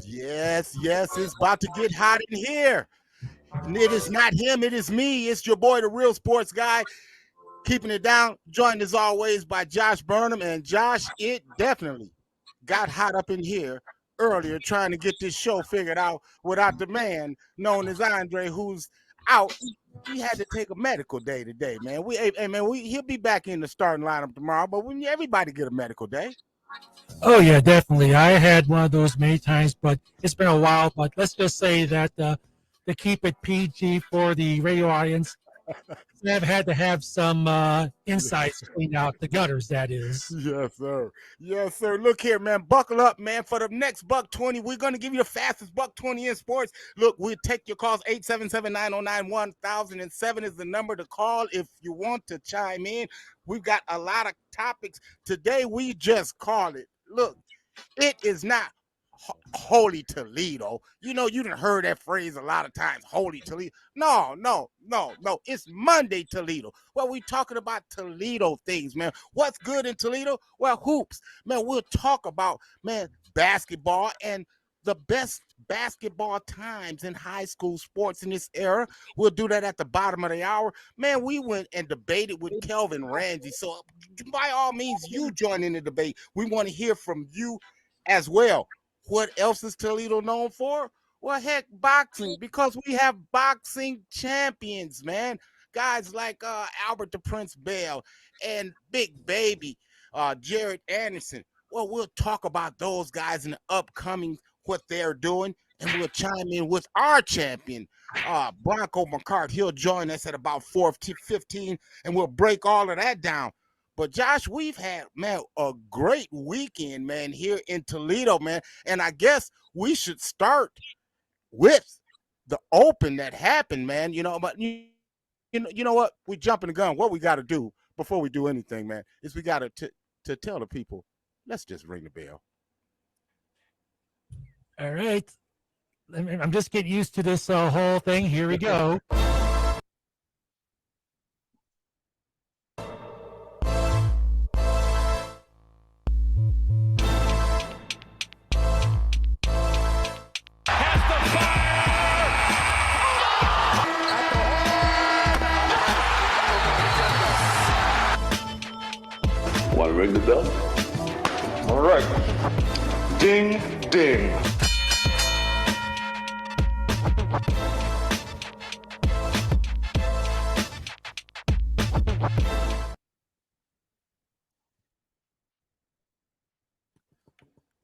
Yes, it's about to get hot in here. And it is not him, it is me. It's your boy, the real sports guy, keeping it down. Joined as always by Josh Burnham. And Josh, it definitely got hot up in here earlier trying to get this show figured out without the man known as Andre, who's out. He had to take a medical day today, man. He'll be back in the starting lineup tomorrow, but when everybody get a medical day. Oh yeah, definitely. I had one of those many times, but it's been a while. But let's just say that to keep it PG for the radio audience, I've had to have some insights cleaned out the gutters. That is. Yes, sir. Yes, sir. Look here, man. Buckle up, man. For the next buck 20, we're going to give you the fastest buck 20 in sports. Look, we'll take your calls. 877-909-1007 is the number to call if you want to chime in. We've got a lot of topics. Today, we just call it. Look, it is not Holy Toledo. You know, you done heard that phrase a lot of times, Holy Toledo. No. It's Monday Toledo. Well, we talking about Toledo things, man. What's good in Toledo? Well, hoops. Man, we'll talk about, man, basketball and the best basketball times in high school sports in this era. We'll do that at the bottom of the hour. Man, we went and debated with Kelvin Ramsey. So by all means, you join in the debate. We want to hear from you as well. What else is Toledo known for? Well, heck, boxing, because we have boxing champions, man. Guys like Albert the Prince Bell and Big Baby, Jared Anderson. Well, we'll talk about those guys in the upcoming, what they're doing, and we'll chime in with our champion, Bronco McCart. He'll join us at about 4:15, and we'll break all of that down. But Josh, we've had, man, a great weekend, man, here in Toledo, man. And I guess we should start with the Open that happened, man. But you know what? We jumping the gun. What we got to do before we do anything, man, is we got to tell the people. Let's just ring the bell. All right. I'm just getting used to this whole thing. Here we go. Want to ring the bell? All right. Ding, ding.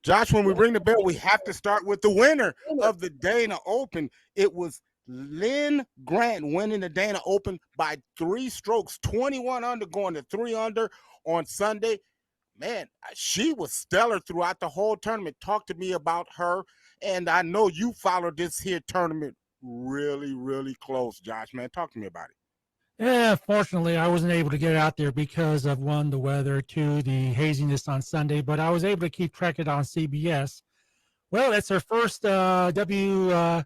Josh, when we ring the bell, we have to start with the winner of the Dana Open. It was Lynn Grant winning the Dana Open by 3 strokes, 21 under, going to 3 under on Sunday. Man, she was stellar throughout the whole tournament. Talk to me about her. And I know you followed this here tournament really, really close, Josh, man. Talk to me about it. Yeah, fortunately, I wasn't able to get out there because of one, the weather, two, the haziness on Sunday, but I was able to keep track of it on CBS. Well, it's her first LPGA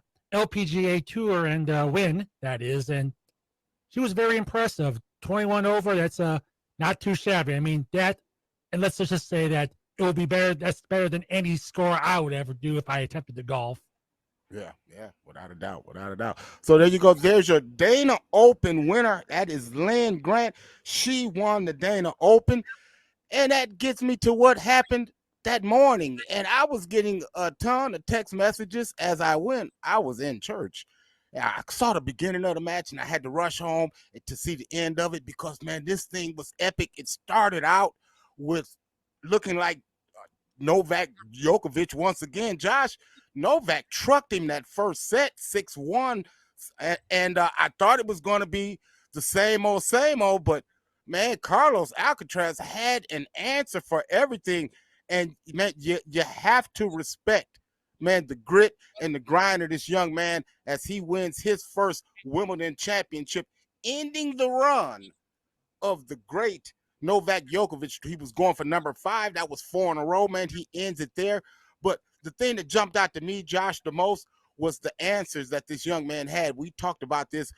tour and win, that is, and she was very impressive. 21 over, that's not too shabby. I mean, that, and let's just say that it will be better. That's better than any score I would ever do if I attempted to golf. Yeah, without a doubt. So there you go. There's your Dana Open winner. That is Lynn Grant. She won the Dana Open. And that gets me to what happened that morning. And I was getting a ton of text messages as I went. I was in church. I saw the beginning of the match and I had to rush home to see the end of it because, man, this thing was epic. It started out with looking like Novak Djokovic once again. Josh, Novak trucked him that first set, 6-1. And I thought it was going to be the same old, but man, Carlos Alcaraz had an answer for everything. And man, you have to respect, man, the grit and the grind of this young man as he wins his first Wimbledon championship, ending the run of the great Novak Djokovic. He was going for number 5. That was 4 in a row, man. He ends it there. But the thing that jumped out to me, Josh, the most was the answers that this young man had. We talked about this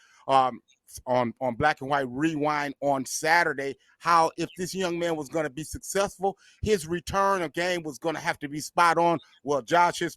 on Black and White Rewind on Saturday how if this young man was going to be successful, his return of game was going to have to be spot on. Well, Josh, his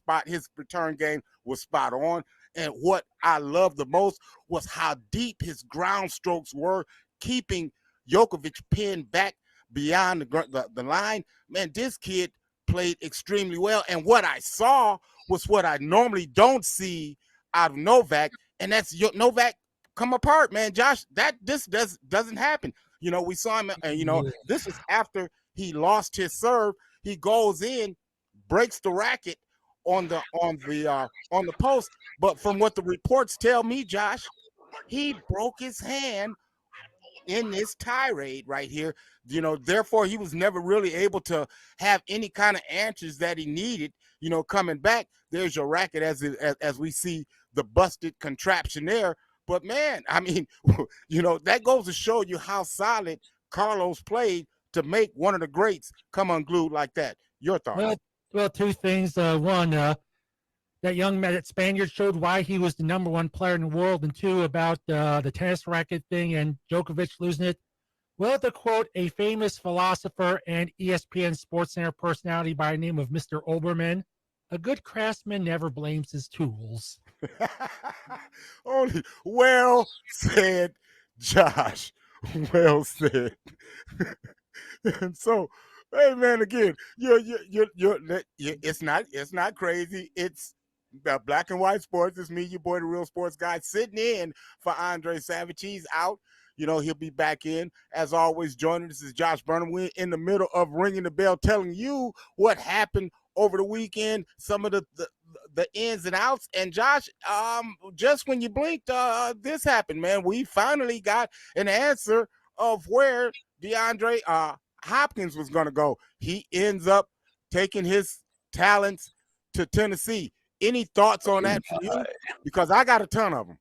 return game was spot on. And what I loved the most was how deep his ground strokes were, keeping Djokovic pinned back beyond the line. Man, this kid played extremely well. And what I saw was what I normally don't see out of Novak, and that's Novak come apart, man. Josh, this doesn't happen. We saw him, and this is after he lost his serve. He goes in, breaks the racket on the post. But from what the reports tell me, Josh, he broke his hand in this tirade right here. Therefore he was never really able to have any kind of answers that he needed. Coming back, there's your racket as we see the busted contraption there. But man, I mean, that goes to show you how solid Carlos played to make one of the greats come unglued like that. Your thoughts? Well, two things. One, that young man, that Spaniard, showed why he was the number one player in the world, and two, about the tennis racket thing and Djokovic losing it. Well, to quote a famous philosopher and ESPN SportsCenter personality by the name of Mr. Oberman, a good craftsman never blames his tools. Only well said, Josh. Well said. And so, hey man, again, it's not crazy. It's Black and White Sports. It's me, your boy, the real sports guy, sitting in for Andre Savage. He's out. He'll be back in. As always, joining us is Josh Burnham. We're in the middle of ringing the bell, telling you what happened over the weekend, some of the ins and outs. And Josh, just when you blinked, this happened, man. We finally got an answer of where DeAndre Hopkins was going to go. He ends up taking his talents to Tennessee. Any thoughts on that from you? Because I got a ton of them.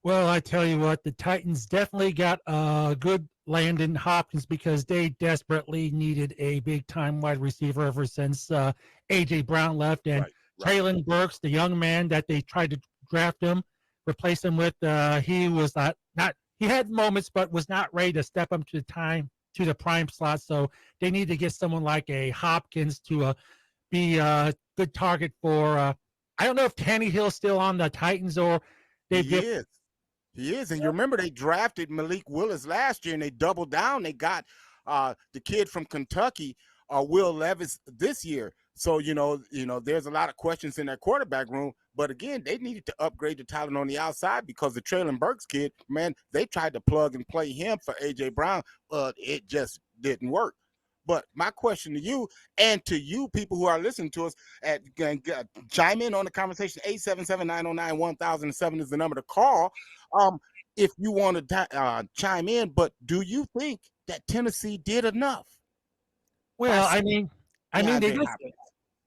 Well, I tell you what, the Titans definitely got a good Landon Hopkins because they desperately needed a big-time wide receiver ever since A.J. Brown left. And Traylon Burks, the young man that they tried to draft him, replace him with, he was not he had moments, but was not ready to step up to the prime slot. So they need to get someone like a Hopkins to be a good target for. I don't know if Tannehill's still on the Titans or he is. And you remember they drafted Malik Willis last year, and they doubled down. They got the kid from Kentucky, Will Levis, this year. So there's a lot of questions in that quarterback room. But again, they needed to upgrade the talent on the outside because the Traylon Burks kid, man, they tried to plug and play him for A.J. Brown, but it just didn't work. But my question to you and to you people who are listening to us, chime in on the conversation. 877-909-1007 is the number to call if you want to chime in. But do you think that Tennessee did enough? Well, I mean,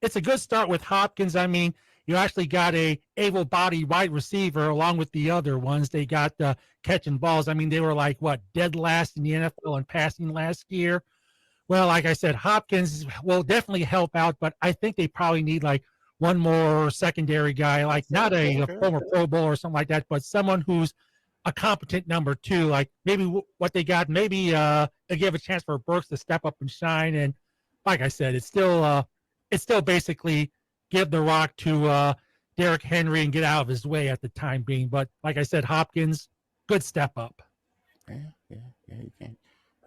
it's a good start with Hopkins. I mean, you actually got a able-bodied wide receiver along with the other ones. They got catching balls. I mean, they were dead last in the NFL in passing last year. Well, like I said, Hopkins will definitely help out, but I think they probably need one more secondary guy, not a former Pro Bowl or something like that, but someone who's a competent number two. Maybe what they got, maybe give a chance for Burks to step up and shine. And like I said, it's still basically give the rock to Derrick Henry and get out of his way at the time being. But like I said, Hopkins, good step up. Yeah, you can't.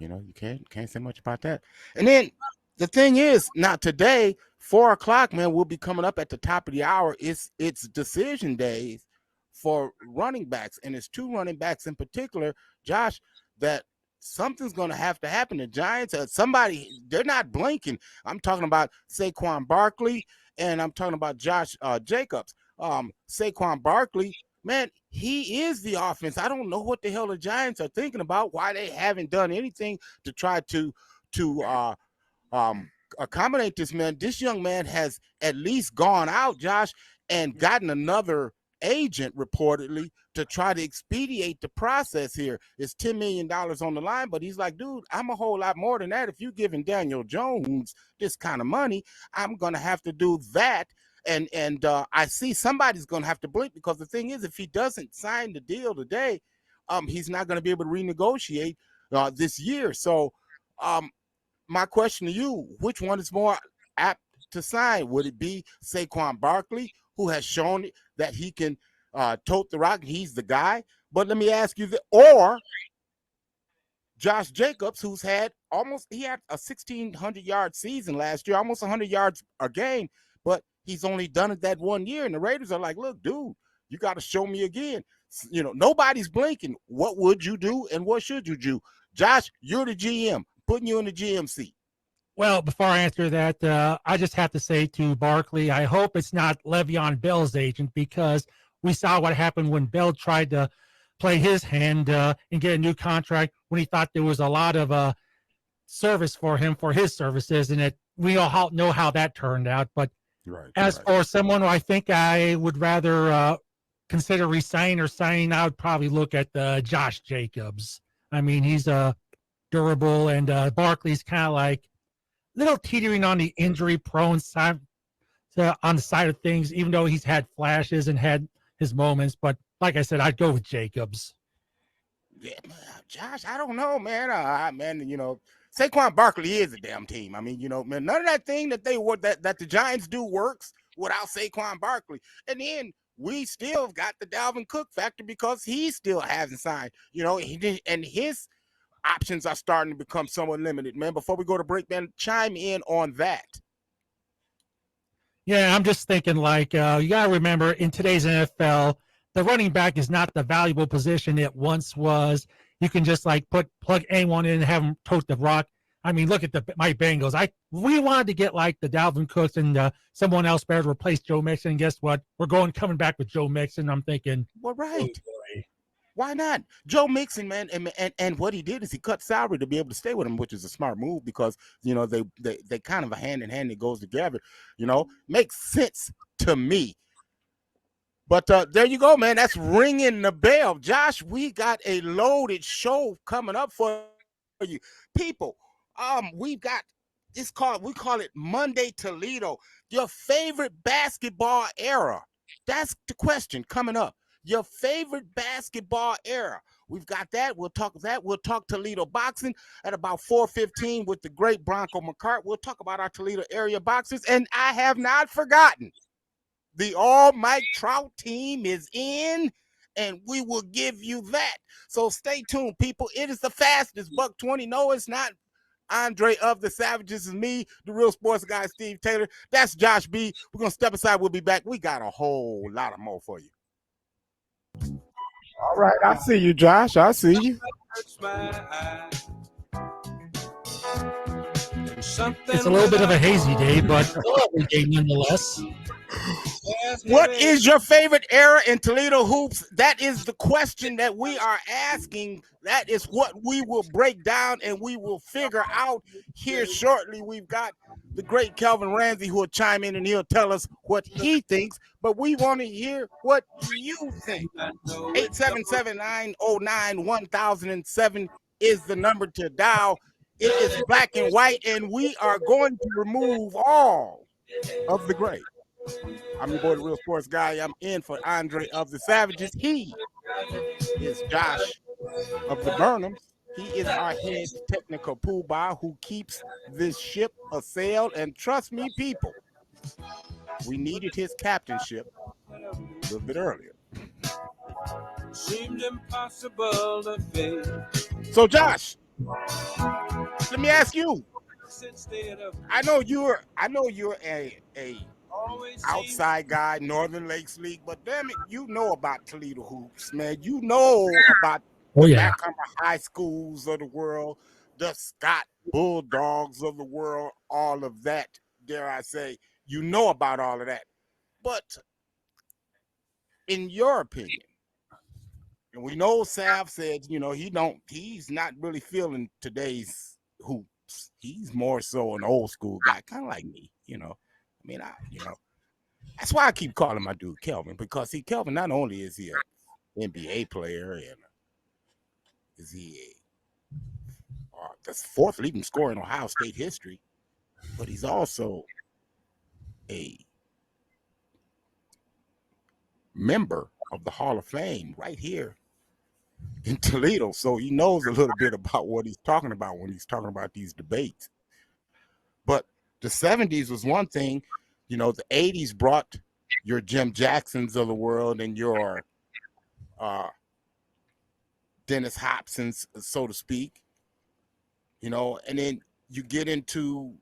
You can't say much about that. And then the thing is, now today, 4:00, man, we'll be coming up at the top of the hour. It's decision days for running backs, and it's two running backs in particular, Josh, that something's going to have to happen. The Giants, they're not blinking. I'm talking about Saquon Barkley, and I'm talking about Josh Jacobs. Saquon Barkley, man, he is the offense. I don't know what the hell the Giants are thinking about, why they haven't done anything to try to accommodate this man. This young man has at least gone out, Josh, and gotten another agent reportedly to try to expedite the process here. It's $10 million on the line, but he's like, dude, I'm a whole lot more than that. If you're giving Daniel Jones this kind of money, I'm going to have to do that And I see somebody's going to have to blink, because the thing is, if he doesn't sign the deal today, he's not going to be able to renegotiate this year. So, um, my question to you: which one is more apt to sign? Would it be Saquon Barkley, who has shown that he can tote the rock, and he's the guy? But let me ask you, or Josh Jacobs, who's he had a 1,600-yard season last year, almost 100 yards a game, but he's only done it that 1 year. And the Raiders are like, look, dude, you got to show me again. Nobody's blinking. What would you do, and what should you do? Josh, you're the GM, putting you in the GM seat. Well, before I answer that, I just have to say to Barkley, I hope it's not Le'Veon Bell's agent, because we saw what happened when Bell tried to play his hand and get a new contract when he thought there was a lot of service for him for his services, and we all know how that turned out. But as for someone who I think I would rather consider resigning or signing, I would probably look at Josh Jacobs. I mean, he's durable, and Barkley's kind of like little teetering on the injury prone side, on the side of things, even though he's had flashes and had his moments. But like I said, I'd go with Jacobs. Yeah, Josh, I don't know, man. Man, Saquon Barkley is a damn team. I mean, man, none of that thing that that the Giants do works without Saquon Barkley. And then we still got the Dalvin Cook factor, because he still hasn't signed. He did, and his options are starting to become somewhat limited, man. Before we go to break, man, chime in on that. Yeah, I'm just thinking, like, you got to remember, in today's NFL, the running back is not the valuable position it once was. You can just like plug anyone in and have them tote the rock. I mean, look at my Bengals. We wanted to get like the Dalvin Cooks and someone else better to replace Joe Mixon. And guess what? We're coming back with Joe Mixon. I'm thinking, well, right. Oh, why not? Joe Mixon, man, and what he did is he cut salary to be able to stay with him, which is a smart move, because they kind of a hand in hand that goes together. Makes sense to me. But there you go, man. That's ringing the bell. Josh, we got a loaded show coming up for you. People, we call it Monday Toledo. Your favorite basketball era. That's the question coming up. Your favorite basketball era. We've got that. We'll talk that. We'll talk Toledo boxing at about 4:15 with the great Bronco McCart. We'll talk about our Toledo area boxers. And I have not forgotten, the All Mike Trout team is in, and we will give you that. So stay tuned, people. It is the fastest buck 20. No, it's not Andre of the Savages. Is me, the real sports guy, Steve Taylor. That's Josh B. We're going to step aside. We'll be back. We got a whole lot of more for you. All right. I see you, Josh. I see you. It's a little bit of a hazy day, but a lovely day nonetheless. What is your favorite era in Toledo hoops? That is the question that we are asking. That is what we will break down and we will figure out here shortly. We've got the great Kelvin Ramsey who will chime in and he'll tell us what he thinks, but we want to hear what you think. 877-909-1007 is the number to dial. It is black and white, and we are going to remove all of the gray. I'm your boy, the real sports guy. I'm in for Andre of the Savages. He is Josh of the Burnhams. He is our head technical poobah who keeps this ship a-sailed. And trust me, people, we needed his captainship a little bit earlier. Seemed impossible to fail. So, Josh, let me ask you. I know you're a outside guy, Northern Lakes League, but damn it, you know about Toledo hoops, man. You know about the Macomber High Schools of the world, the Scott Bulldogs of the world, all of that, dare I say. You know about all of that. But in your opinion, and we know Sav said, he's not really feeling today's hoops. He's more so an old school guy, kind of like me, That's why I keep calling my dude Kelvin, because Kelvin, not only is he an NBA player and is he the fourth leading scorer in Ohio State history, but he's also a member of the Hall of Fame right here in Toledo. So he knows a little bit about what he's talking about when he's talking about these debates. But the 70s was one thing. The 80s brought your Jim Jacksons of the world and your uh, Dennis Hopsons, so to speak, and then you get into,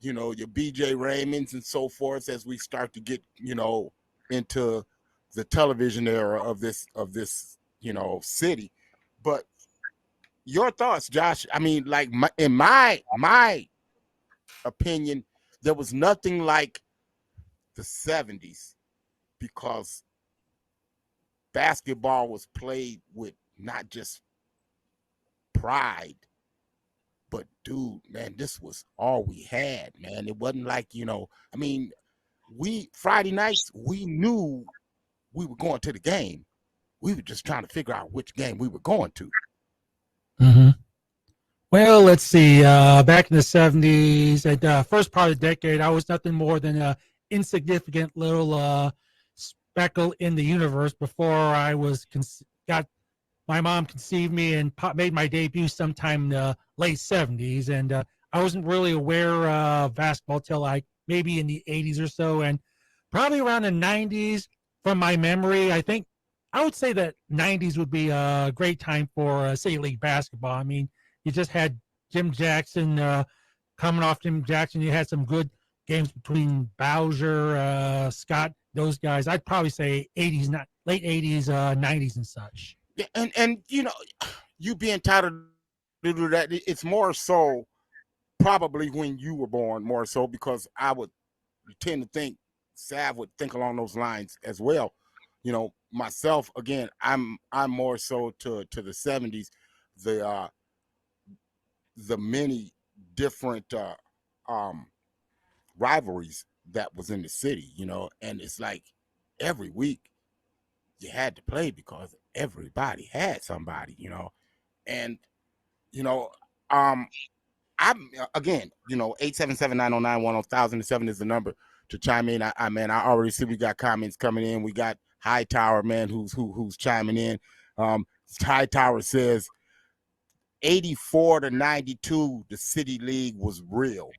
your BJ Raymonds and so forth as we start to get, into the television era of this city. But your thoughts, Josh? I mean, like in my opinion, there was nothing like the 70s because basketball was played with not just pride, but dude, man, this was all we had, man. It wasn't like, I mean, we Friday nights, we knew we were going to the game. We were just trying to figure out which game we were going to. Mm-hmm. Well, let's see. Back in the 70s, at the first part of the decade, I was nothing more than a insignificant little speckle in the universe before I got my mom conceived me and made my debut sometime in the late 70s. And I wasn't really aware of basketball till like maybe in the 80s or so. And probably around the 90s, from my memory, I would say that 90s would be a great time for City League basketball. I mean, you just had Jim Jackson coming off Jim Jackson. You had some good games between Bowser, Scott, those guys. I'd probably say 80s, not late 80s, 90s, and such. Yeah, and you being entitled to do that, it's more so probably when you were born, more so because I would tend to think Sav would think along those lines as well. Myself again, I'm more so to the 70s, the many different rivalries that was in the city, and it's like every week you had to play because everybody had somebody, and you know, I'm again, 877-909-1007 is the number to chime in. I already see we got comments coming in. We got Hightower, man, who's chiming in. Hightower says 84 to 92, the City League was real.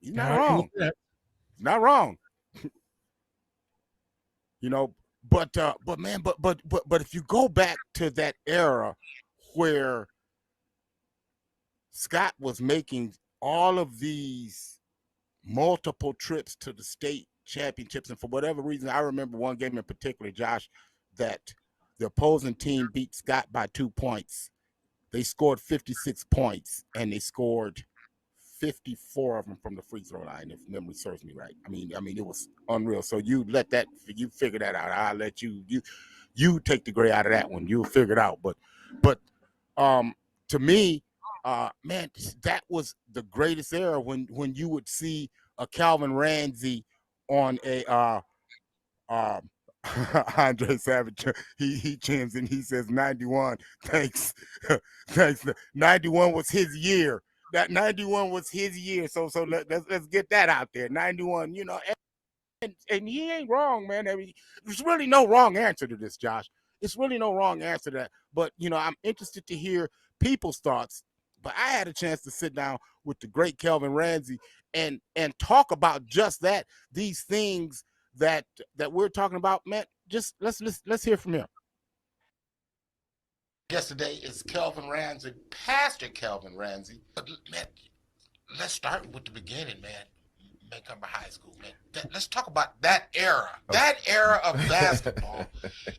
He's not wrong. He's not wrong. But if you go back to that era where Scott was making all of these multiple trips to the state championships, and for whatever reason, I remember one game in particular, Josh, that the opposing team beat Scott by 2 points. They scored 56 points, and they scored 54 of them from the free throw line, if memory serves me right. I mean, it was unreal. So you figure that out. I'll let you take the gray out of that one. You'll figure it out. But to me, man, that was the greatest era when you would see a Calvin Ramsey on a Andre Savage, he chimes in. He says 91. Thanks. 91 was his year. That 91 was his year. So let's get that out there. 91, and he ain't wrong, man. I mean, there's really no wrong answer to this, Josh. It's really no wrong answer to that. But I'm interested to hear people's thoughts. But I had a chance to sit down with the great Kelvin Ramsey and talk about just that, these things that we're talking about, man. Just let's hear from him. Guest today is Kelvin Ramsey, Pastor Kelvin Ramsey. But man, let's start with the beginning, man. Montgomery High School, man. Let's talk about that era. That era of basketball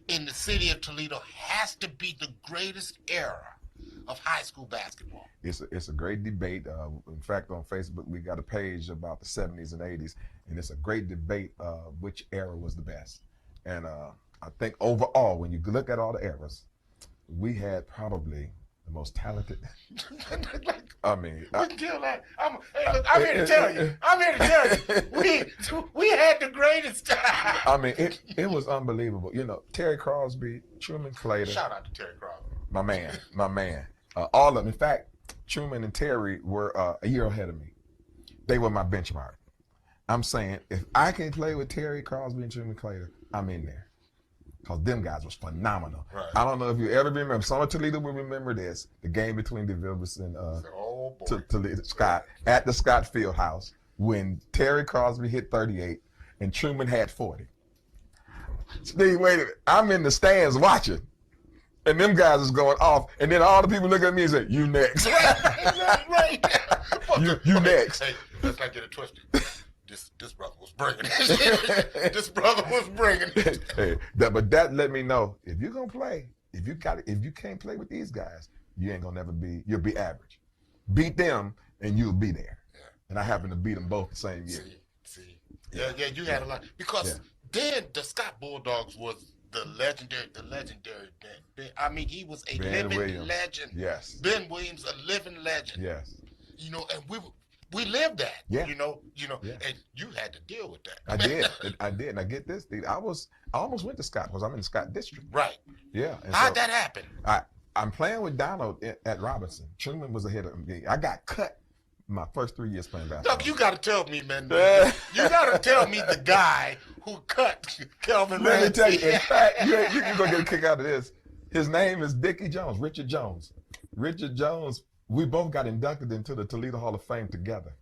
in the city of Toledo has to be the greatest era of high school basketball. It's a great debate. In fact, on Facebook, we got a page about the 70s and 80s, and it's a great debate which era was the best. And I think overall, when you look at all the eras, we had probably the most talented. I mean, we can kill that. I'm here to tell you. We had the greatest time. I mean, it was unbelievable. Terry Crosby, Truman Clayton. Shout out to Terry Crosby. My man. All of them. In fact, Truman and Terry were a year ahead of me. They were my benchmark. I'm saying if I can play with Terry Crosby and Truman Clayton, I'm in there. Because them guys was phenomenal. Right. I don't know if you ever remember. Some of Toledo will remember this. The game between DeVilbiss and Toledo Scott at the Scott Field House when Terry Crosby hit 38 and Truman had 40. Steve, wait a minute. I'm in the stands watching. And them guys is going off. And then all the people look at me and say, you next. Right. You next. Hey, let's not get it twisted. This brother was bringing it. This brother was bringing it. Hey, but that let me know if you're gonna play, if you can't play with these guys, you ain't gonna never be. You'll be average. Beat them, and you'll be there. Yeah. And I happened to beat them both the same year. See. Yeah. You had a lot because then the Scott Bulldogs was the legendary Ben. I mean, he was a living legend. Yes. Ben Williams, a living legend. Yes. You know, and we lived that. Yeah. You know, Yeah. and you had to deal with that. I did. And I get this, Steve. I almost went to Scott because I'm in the Scott district. Right. Yeah. And How'd that happen? I'm playing with Donald at Robinson. Truman was ahead of me. I got cut my first 3 years playing basketball. Look, you got to tell me, man. You got to tell me the guy who cut Kelvin Let Ramsey. me tell you, in fact, you can go get a kick out of this. His name is Dickie Jones, Richard Jones. Richard Jones, we both got inducted into the Toledo Hall of Fame together.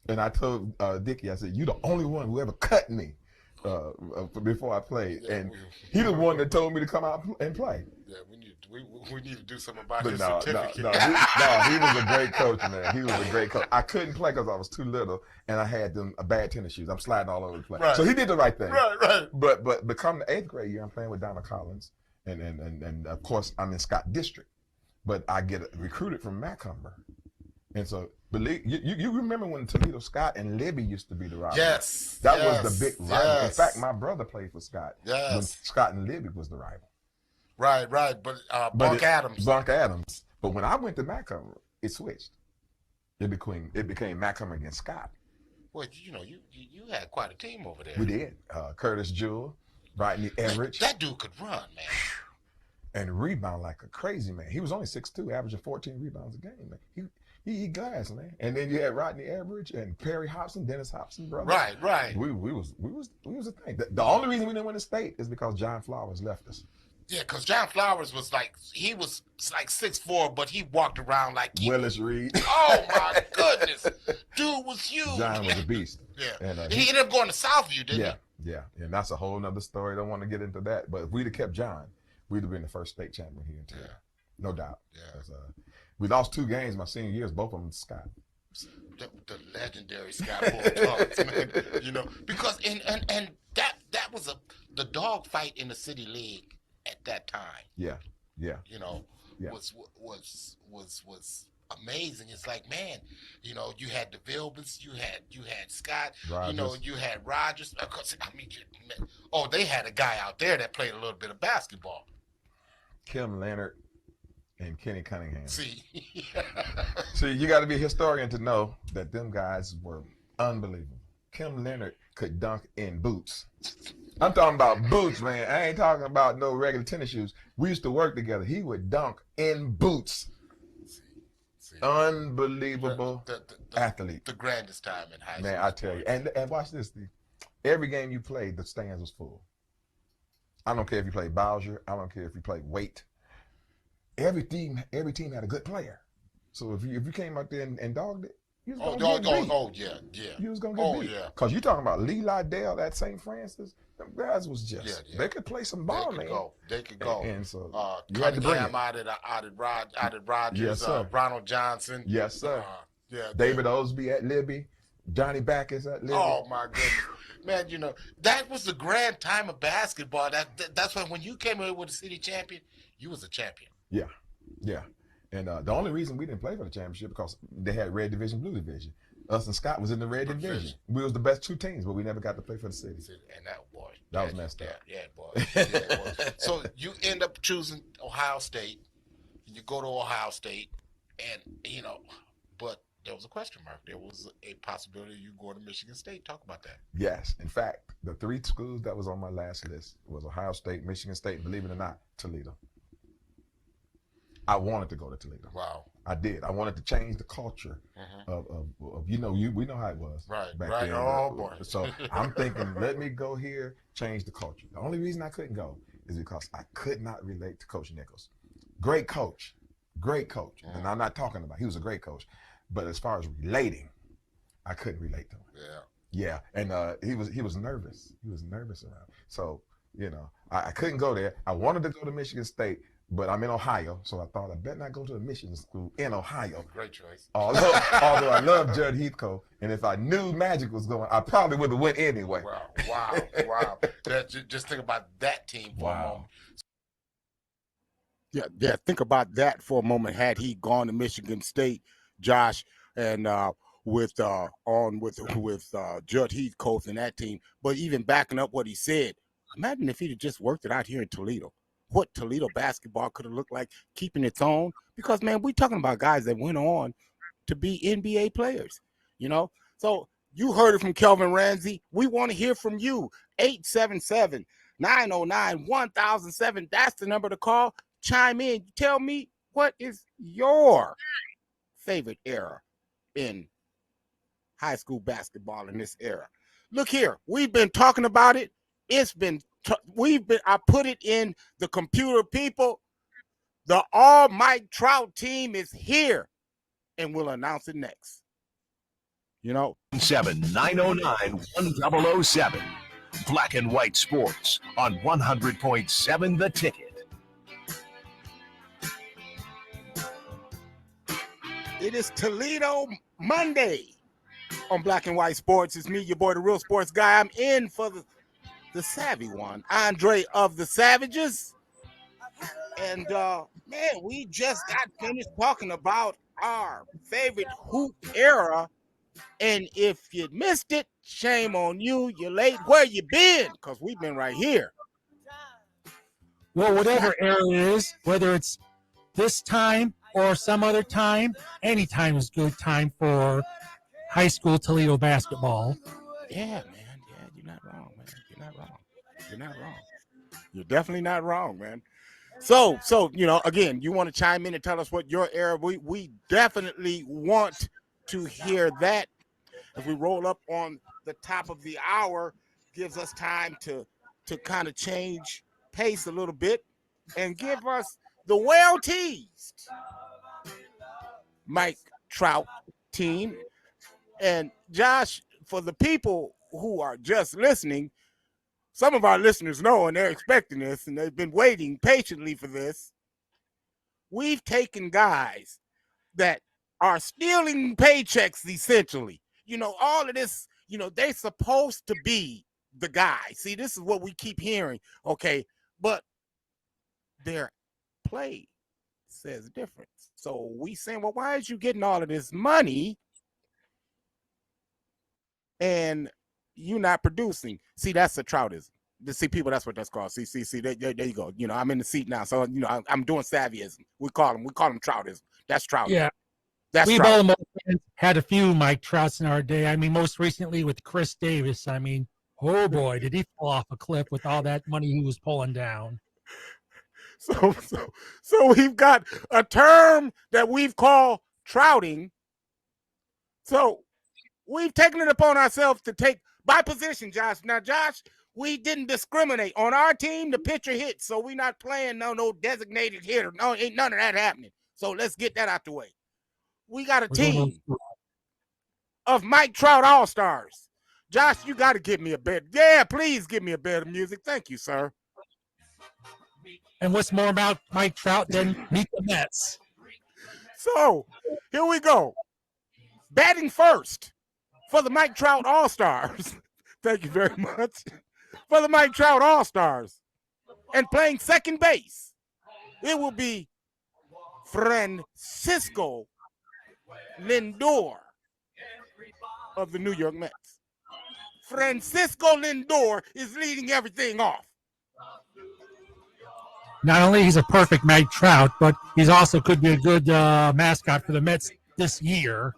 And I told Dickie, I said, "You the only one who ever cut me before I played." Yeah, and he the one that told me to come out and play. Yeah, we need to do something about But his no, certificate. he was a great coach, man. He was a great coach. I couldn't play because I was too little, and I had them bad tennis shoes. I'm sliding all over the place. Right. So he did the right thing. Right. But come the 8th grade year, I'm playing with Donna Collins, and of course I'm in Scott District, but I get recruited from Macomber, and so. You remember when Toledo Scott and Libby used to be the rival? Yes. That was the big rival. Yes. In fact, my brother played for Scott when Scott and Libby was the rival. Right. But Adams. Bunk Adams. But when I went to Macomber, it switched. It became Macomber against Scott. Well, you know, you had quite a team over there. We did. Curtis Jewell, Rodney Everidge. That dude could run, man. And rebound like a crazy man. He was only 6'2", averaging 14 rebounds a game, man. He glass, man. And then you had Rodney Everidge and Perry Hobson, Dennis Hobson, brother. Right. We was a thing. The only reason we didn't win the state is because John Flowers left us. Yeah, because John Flowers was like 6'4", but he walked around like Willis Reed. Oh my goodness, dude was huge. John was a beast. Yeah, and he ended up going to Southview, didn't he? Yeah, and that's a whole nother story. Don't want to get into that. But if we'd have kept John, we'd have been the first state champion here in Toledo. No doubt. Yeah. We lost 2 games my senior years, both of them to Scott. The legendary Scott Bulldogs, man. You know, because and that was the dog fight in the city league at that time. Yeah. You know, was amazing. It's like, man, you know, you had the Vilbins, you had Scott, Rogers. You know, you had Rogers. Because I mean, they had a guy out there that played a little bit of basketball. Kim Leonard and Kenny Cunningham. See, you got to be a historian to know that them guys were unbelievable. Kim Leonard could dunk in boots. I'm talking about boots, man. I ain't talking about no regular tennis shoes. We used to work together. He would dunk in boots. See. Unbelievable athlete. The grandest time in high school. Man, I tell you. And watch this, Steve. Every game you played, the stands was full. I don't care if you played Bowser. I don't care if you played Waite. Every team had a good player. So if you came out there and dogged it, you was gonna get beat. Yeah. You was gonna get beat. Yeah. Cause you talking about Lee Lydell at St. Francis, them guys was just they could play some ball, man. They could go. And so you had to bring it. Out at Rogers, yes, sir. Ronald Johnson. Yes, sir. David Osby at Libby, Johnny Backus at Libby. Oh my goodness. Man, you know, that was the grand time of basketball. That's when you came in with a city champion, you was a champion. Yeah. And the only reason we didn't play for the championship because they had red division, blue division. Us and Scott was in the red division. We was the best 2 teams, but we never got to play for the city. And that was messed up. Yeah, boy. It was. So you end up choosing Ohio State. You go to Ohio State, and you know, but there was a question mark. There was a possibility you going to Michigan State. Talk about that. Yes. In fact, the 3 schools that was on my last list was Ohio State, Michigan State, and believe it or not, Toledo. I wanted to go to Toledo. Wow. I did. I wanted to change the culture we know how it was back then. Oh boy. So I'm thinking, let me go here, change the culture. The only reason I couldn't go is because I could not relate to Coach Nichols. Great coach, and I'm not talking about he was a great coach, but as far as relating, I couldn't relate to him. Yeah, and he was nervous. He was nervous around. So I couldn't go there. I wanted to go to Michigan State, but I'm in Ohio, so I thought I better not go to a Michigan school in Ohio. Great choice. Although I love Judd Heathcote, and if I knew Magic was going, I probably would have went anyway. Wow. Just think about that team for a moment. Yeah. Think about that for a moment. Had he gone to Michigan State, Josh, and with Judd Heathcote and that team, but even backing up what he said, imagine if he'd have just worked it out here in Toledo. What Toledo basketball could have looked like, keeping its own. Because, man, we're talking about guys that went on to be NBA players, So you heard it from Kelvin Ramsey. We want to hear from you. 877-909-1007. That's the number to call. Chime in. Tell me, what is your favorite era in high school basketball in this era? Look here. We've been talking about it. I put it in the computer, people. The All Mike Trout team is here, and we'll announce it next. 7-909-1007. Black and White Sports on 100.7 The Ticket. It is Toledo Monday on Black and White Sports. It's me, your boy, the real sports guy. I'm in for the savvy one, Andre of the Savages. And, man, we just got finished talking about our favorite hoop era. And if you missed it, shame on you. You're late. Where you been? Because we've been right here. Well, whatever era it is, whether it's this time or some other time, any time is good time for high school Toledo basketball. Yeah, man. Yeah, you're not wrong, man. You're not wrong. You're definitely not wrong, man. So again, you want to chime in and tell us what your era, we definitely want to hear that. As we roll up on the top of the hour, gives us time to kind of change pace a little bit and give us the well-teased Mike Trout team. And Josh, for the people who are just listening, some of our listeners know, and they're expecting this, and they've been waiting patiently for this. We've taken guys that are stealing paychecks, essentially. All of this, they're supposed to be the guy. See, this is what we keep hearing, okay? But their play says different. So we saying, well, why is you getting all of this money and you not producing? See, that's a Troutism. See, people, that's what that's called. See, there you go. I'm in the seat now, so I'm doing savvyism. We call them Troutism. That's Troutism. Yeah, that's we Trout. had a few Mike Trouts in our day. I mean, most recently with Chris Davis. I mean, oh boy, did he fall off a cliff with all that money he was pulling down. So we've got a term that we've called trouting. So we've taken it upon ourselves to take by position, Josh. Now, Josh, we didn't discriminate. On our team, the pitcher hits, so we're not playing no designated hitter. No, ain't none of that happening. So let's get that out the way. We got a team of Mike Trout All-Stars. Josh, you got to give me a bit. Yeah, please give me a bit of music. Thank you, sir. And what's more about Mike Trout than meet the Mets? So here we go. Batting first for the Mike Trout All-Stars. Thank you very much. For the Mike Trout All-Stars. And playing second base, it will be Francisco Lindor of the New York Mets. Francisco Lindor is leading everything off. Not only he's a perfect Mike Trout, but he's also could be a good mascot for the Mets this year.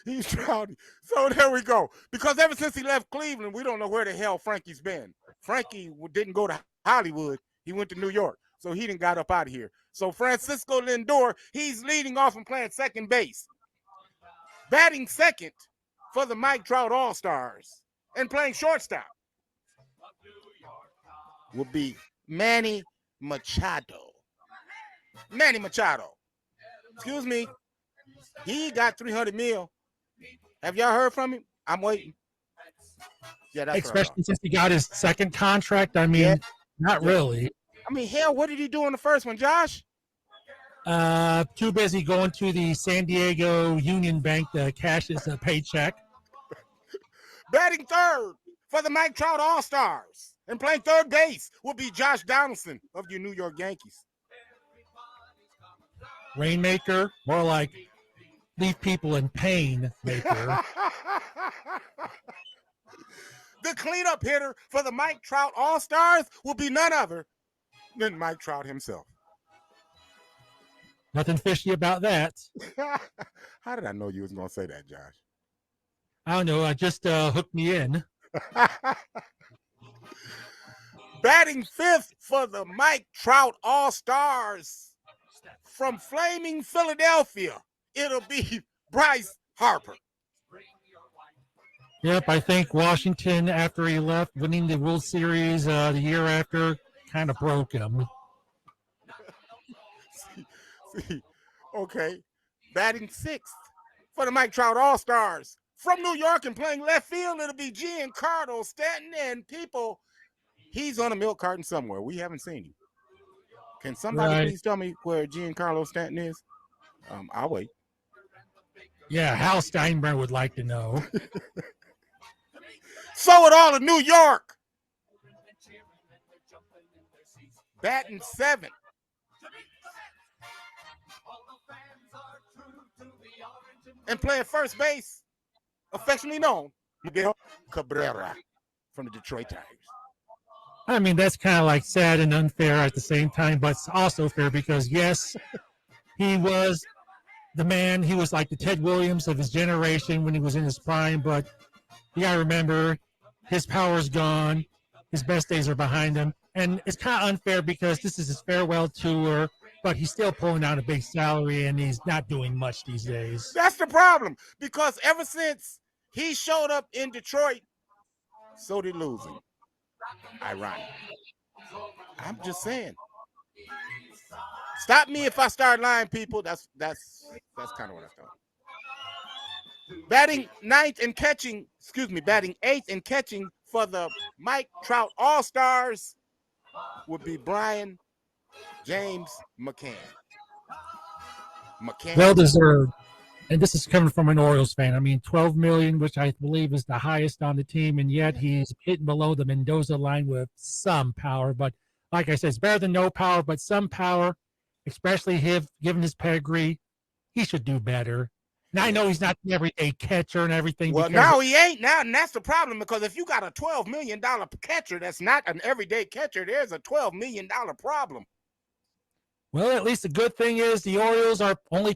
he's Trouty. So there we go. Because ever since he left Cleveland, we don't know where the hell Frankie's been. Frankie didn't go to Hollywood. He went to New York. So he didn't got up out of here. So Francisco Lindor, he's leading off and playing second base. Batting second for the Mike Trout All-Stars and playing shortstop will be Manny Machado. Manny Machado. Excuse me. He got 300 mil. Have y'all heard from him? I'm waiting. Yeah, that's what I thought. Especially since he got his second contract. I mean, Yeah. not Yeah. really. I mean, hell, what did he do in the first one, Josh? Too busy going to the San Diego Union Bank to cash his paycheck. Batting third for the Mike Trout All-Stars and playing third base will be Josh Donaldson of your New York Yankees. Rainmaker, more like leave people in pain maker. The cleanup hitter for the Mike Trout All-Stars will be none other than Mike Trout himself. Nothing fishy about that. How did I know you was going to say that, Josh? I don't know. I just hooked me in. Batting fifth for the Mike Trout All-Stars from Flaming Philadelphia, it'll be Bryce Harper. Yep, I think Washington, after he left, winning the World Series the year after, kind of broke him. See, okay. Batting sixth for the Mike Trout All-Stars from New York and playing left field, it'll be Giancarlo Stanton. And people, he's on a milk carton somewhere. We haven't seen him. Can somebody please tell me where Giancarlo Stanton is? I'll wait. Yeah, Hal Steinbrenner would like to know. So it all in New York. Batting seventh. And playing first base, affectionately known, Miguel Cabrera from the Detroit Tigers. I mean, that's kind of like sad and unfair at the same time, but it's also fair because, yes, he was the man. He was like the Ted Williams of his generation when he was in his prime, but you got to remember his power's gone. His best days are behind him. And it's kind of unfair because this is his farewell tour, but he's still pulling out a big salary and he's not doing much these days. That's the problem, because ever since he showed up in Detroit, so did losing. Ironic. I'm just saying. Stop me if I start lying, people. That's kind of what I thought. Batting eighth and catching for the Mike Trout All-Stars would be Brian James McCann. Well deserved. And this is coming from an Orioles fan. I mean, $12 million, which I believe is the highest on the team, and yet he's hitting below the Mendoza line with some power. But like I said, it's better than no power, but some power, especially given his pedigree, he should do better. And I know he's not the everyday catcher and everything. Well, now he ain't now, and that's the problem, because if you got a $12 million catcher that's not an everyday catcher, there's a $12 million problem. Well, at least the good thing is the Orioles are only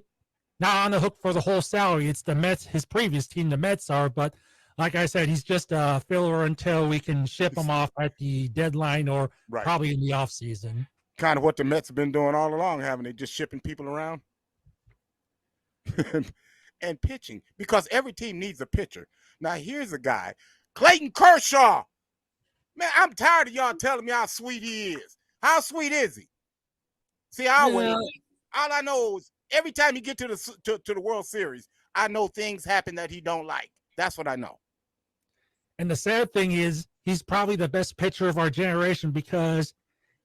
not on the hook for the whole salary. It's the Mets, his previous team, the Mets are. But like I said, he's just a filler until we can ship him off at the deadline or probably in the offseason. Kind of what the Mets have been doing all along, haven't they? Just shipping people around and pitching, because every team needs a pitcher. Now, here's a guy, Clayton Kershaw. Man, I'm tired of y'all telling me how sweet he is. How sweet is he? See, all I know is every time you get to the World Series, I know things happen that he don't like. That's what I know. And the sad thing is, he's probably the best pitcher of our generation because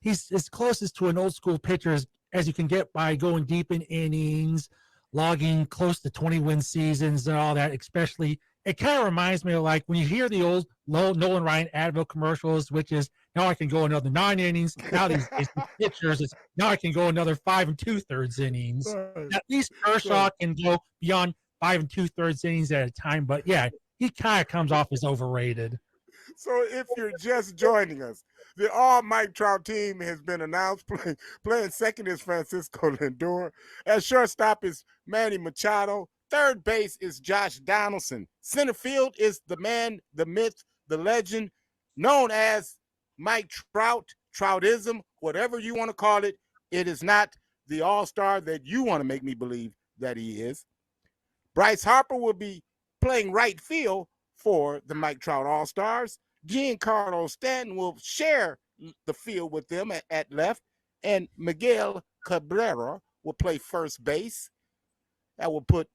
he's as closest to an old school pitcher as you can get by going deep in innings, logging close to 20-win seasons and all that. Especially, it kind of reminds me of like when you hear the old Nolan Ryan Advil commercials, which is, now I can go another 9 innings. Now these days, the pitchers, it's now I can go another 5 2/3 innings. At least Kershaw can go beyond 5 2/3 innings at a time. But yeah, he kind of comes off as overrated. So if you're just joining us, the all-Mike Trout team has been announced. Playing second is Francisco Lindor. At shortstop is Manny Machado. Third base is Josh Donaldson. Center field is the man, the myth, the legend, known as Mike Trout, Troutism, whatever you want to call it. It is not the all-star that you want to make me believe that he is. Bryce Harper will be playing right field for the Mike Trout All-Stars. Giancarlo Stanton will share the field with them at left, and Miguel Cabrera will play first base. That will put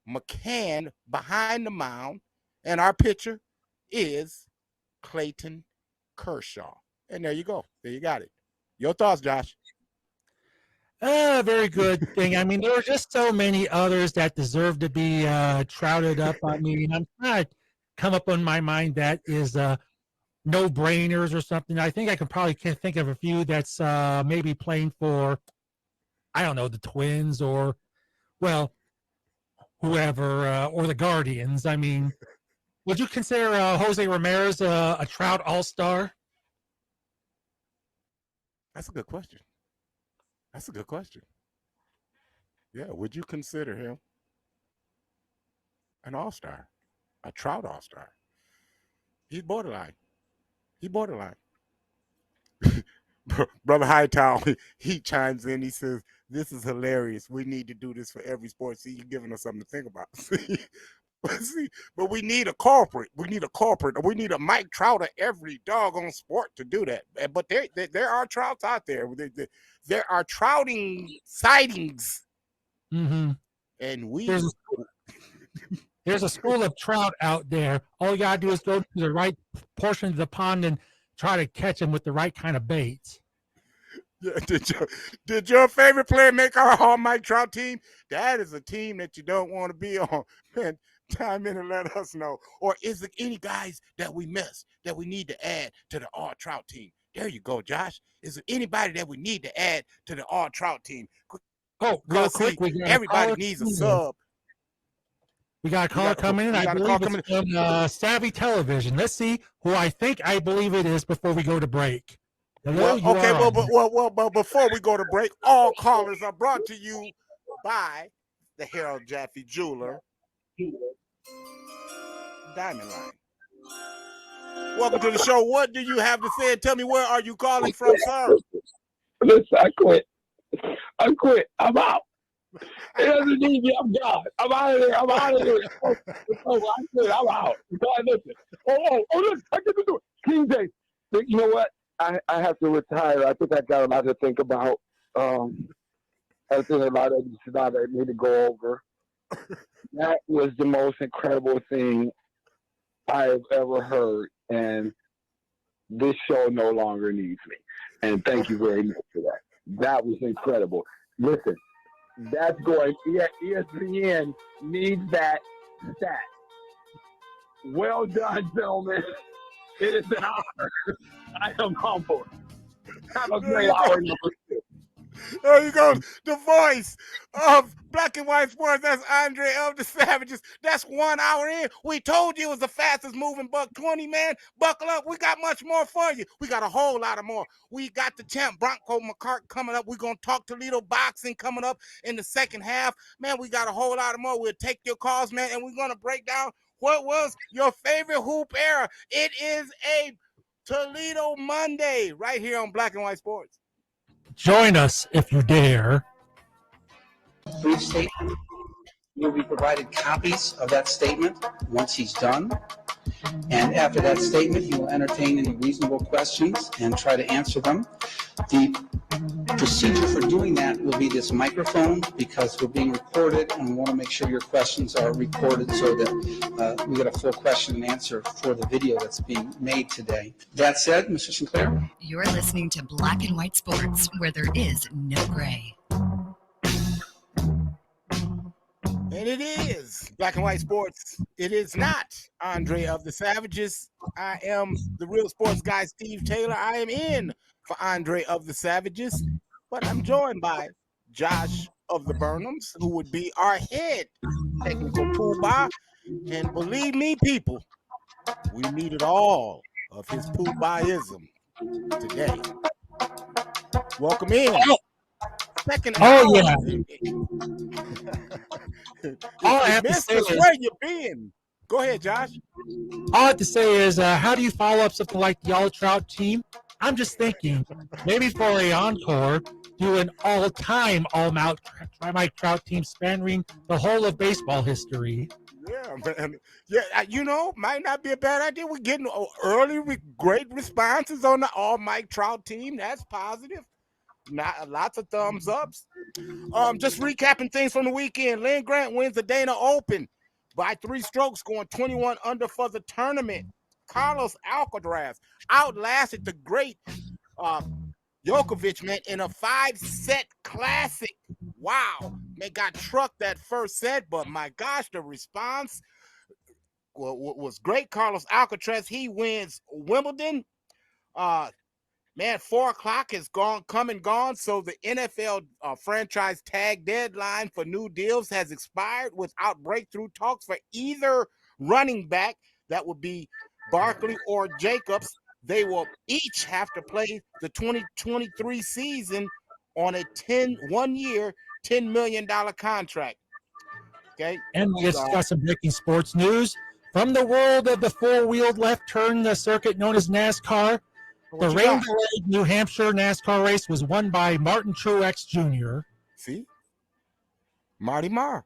McCann behind the mound, and our pitcher is Clayton Kershaw. And there you go. There you got it. Your thoughts, Josh? Very good thing. I mean, there are just so many others that deserve to be trouted up. I mean, I'm trying to come up on my mind that is no-brainers or something. I think I can probably think of a few that's maybe playing for, I don't know, the Twins or, well, whoever, or the Guardians. I mean, would you consider Jose Ramirez a Trout All-Star? That's a good question. That's a good question. Yeah, would you consider him an all-star, a Trout all-star? He's borderline. He borderline. Brother Hightower, he chimes in. He says, "This is hilarious. We need to do this for every sport." See, you're giving us something to think about. But we need a culprit. We need a culprit. We need a Mike Trout of every doggone sport to do that. But there are Trouts out there. There are trouting sightings. Mm-hmm. And there's a school of trout out there. All you gotta do is go to the right portion of the pond and try to catch them with the right kind of baits. Yeah, did your favorite player make our All Mike Trout team? That is a team that you don't want to be on. Man, chime in and let us know. Or is there any guys that we missed that we need to add to the All Trout team? There you go, Josh. Is there anybody that we need to add to the All Trout team? Oh, real quick, everybody needs a sub. We got a caller coming in. I believe it's from Savvy Television. Let's see who I believe it is before we go to break. Hello, well, before we go to break, all callers are brought to you by the Harold Jaffe Jeweler Diamond Line. Welcome to the show. What do you have to say? Tell me, where are you calling from, sir? Listen, I quit. I'm out. It doesn't need me. I'm gone. I'm out of there. I'm out. Listen. Listen. I get to do it. King James. You know what? I have to retire. I think I got a lot to think about. I think a lot that need to go over. That was the most incredible thing I've ever heard, and this show no longer needs me. And thank you very much for that. That was incredible. Listen, that's going. ESPN needs that stat. Well done, gentlemen. It is an honor. I am humbled. Have a great hour number 2. There you go. The voice of Black and White Sports. That's Andre of the Savages. That's 1 hour in. We told you it was the fastest moving buck 20, man. Buckle up. We got much more for you. We got a whole lot of more. We got the champ Bronco McCart coming up. We're going to talk Toledo boxing coming up in the second half. Man, we got a whole lot of more. We'll take your calls, man, and we're going to break down what was your favorite hoop era. It is a Toledo Monday right here on Black and White Sports. Join us if you dare. Brief statement. You'll be provided copies of that statement once he's done. And after that statement, he will entertain any reasonable questions and try to answer them. The procedure for doing that will be this microphone, because we're being recorded and we want to make sure your questions are recorded so that we get a full question and answer for the video that's being made today. That said, Mr. Sinclair? You're listening to Black and White Sports, where there is no gray. And it is Black and White Sports. It is not Andre of the Savages. I am the real sports guy, Steve Taylor. I am in for Andre of the Savages, but I'm joined by Josh of the Burnhams, who would be our head technical poobah. And believe me, people, we needed all of his poobah-ism today. Welcome in. Second hour. Yeah. All I have to say is, where you been? Go ahead, Josh. All I have to say is, how do you follow up something like the All Trout team? I'm just thinking, maybe for a encore, do do an all-time all-out Mike Trout team spanning the whole of baseball history. Yeah, man. Yeah, might not be a bad idea. We're getting early, great responses on the All Mike Trout team. That's positive. Not lots of thumbs ups. Just recapping things from the weekend. Lynn Grant wins the Dana Open by 3 strokes, going 21 under for the tournament. Carlos Alcaraz outlasted the great uh, Djokovic, man, in a 5-set classic. Wow, man, got trucked that first set, but my gosh, the response was great. Carlos Alcaraz, he wins Wimbledon. Man, 4 o'clock is come and gone. So the NFL franchise tag deadline for new deals has expired without breakthrough talks for either running back. That would be Barkley or Jacobs. They will each have to play the 2023 season on a 1-year, $10 million contract. Okay. And we just got some breaking sports news from the world of the four-wheeled left turn the circuit known as NASCAR. The rain-delayed New Hampshire NASCAR race was won by Martin Truex Jr. See? Marty Marr.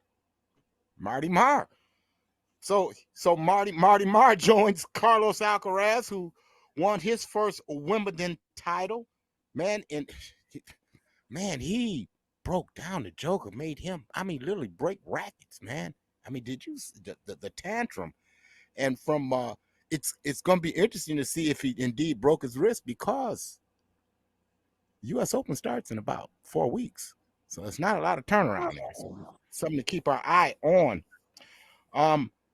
So Marty Marr joins Carlos Alcaraz, who won his first Wimbledon title. Man, he broke down the Joker, made him, literally break rackets, man. Did you the tantrum? And from it's going to be interesting to see if he indeed broke his wrist, because U.S. Open starts in about 4 weeks. So it's not a lot of turnaround there. So something to keep our eye on.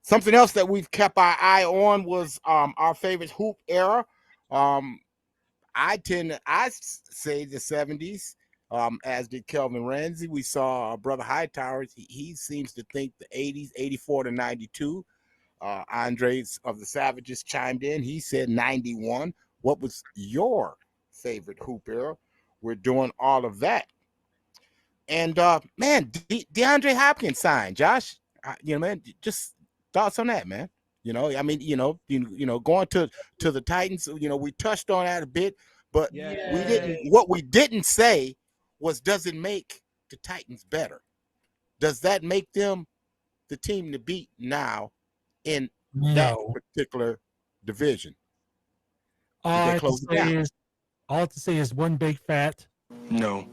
Something else that we've kept our eye on was our favorite hoop era. I say the 70s, as did Kelvin Ramsey. We saw our brother Hightower. He seems to think the 80s, 84 to 92. Andres of the Savages chimed in. He said 91. What was your favorite hoop era? We're doing all of that. And man, DeAndre Hopkins signed. Josh, man, just thoughts on that, man. Going to the Titans. We touched on that a bit, but we didn't. What we didn't say was, does it make the Titans better? Does that make them the team to beat now in that particular division? All I have to say is one big fat no.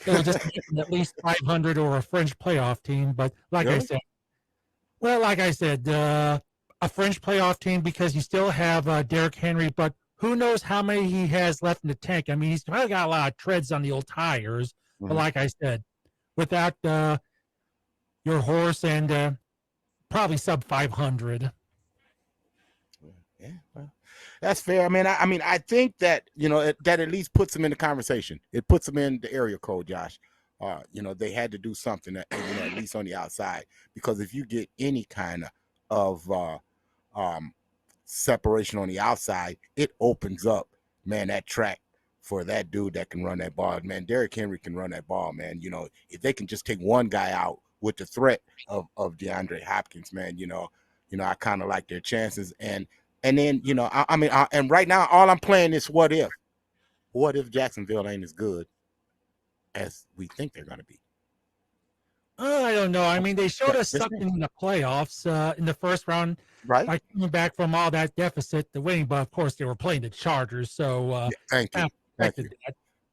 It'll just make them at least 500 or a French playoff team. But like I said, a French playoff team, because you still have Derrick Henry, but who knows how many he has left in the tank. He's probably got a lot of treads on the old tires. Mm-hmm. But like I said, without your horse and probably sub 500. Yeah, well, that's fair. I think that that at least puts them in the conversation. It puts them in the area code, Josh. They had to do something at least on the outside, because if you get any kind of separation on the outside, it opens up, man, that track for that dude that can run that ball. Man, Derrick Henry can run that ball, man. If they can just take one guy out with the threat of DeAndre Hopkins, man, I kind of like their chances. And then, and right now, all I'm playing is what if. What if Jacksonville ain't as good as we think they're going to be? I don't know. They showed us something in the playoffs in the first round, right? By coming back from all that deficit to winning. But of course, they were playing the Chargers, so thank you. That.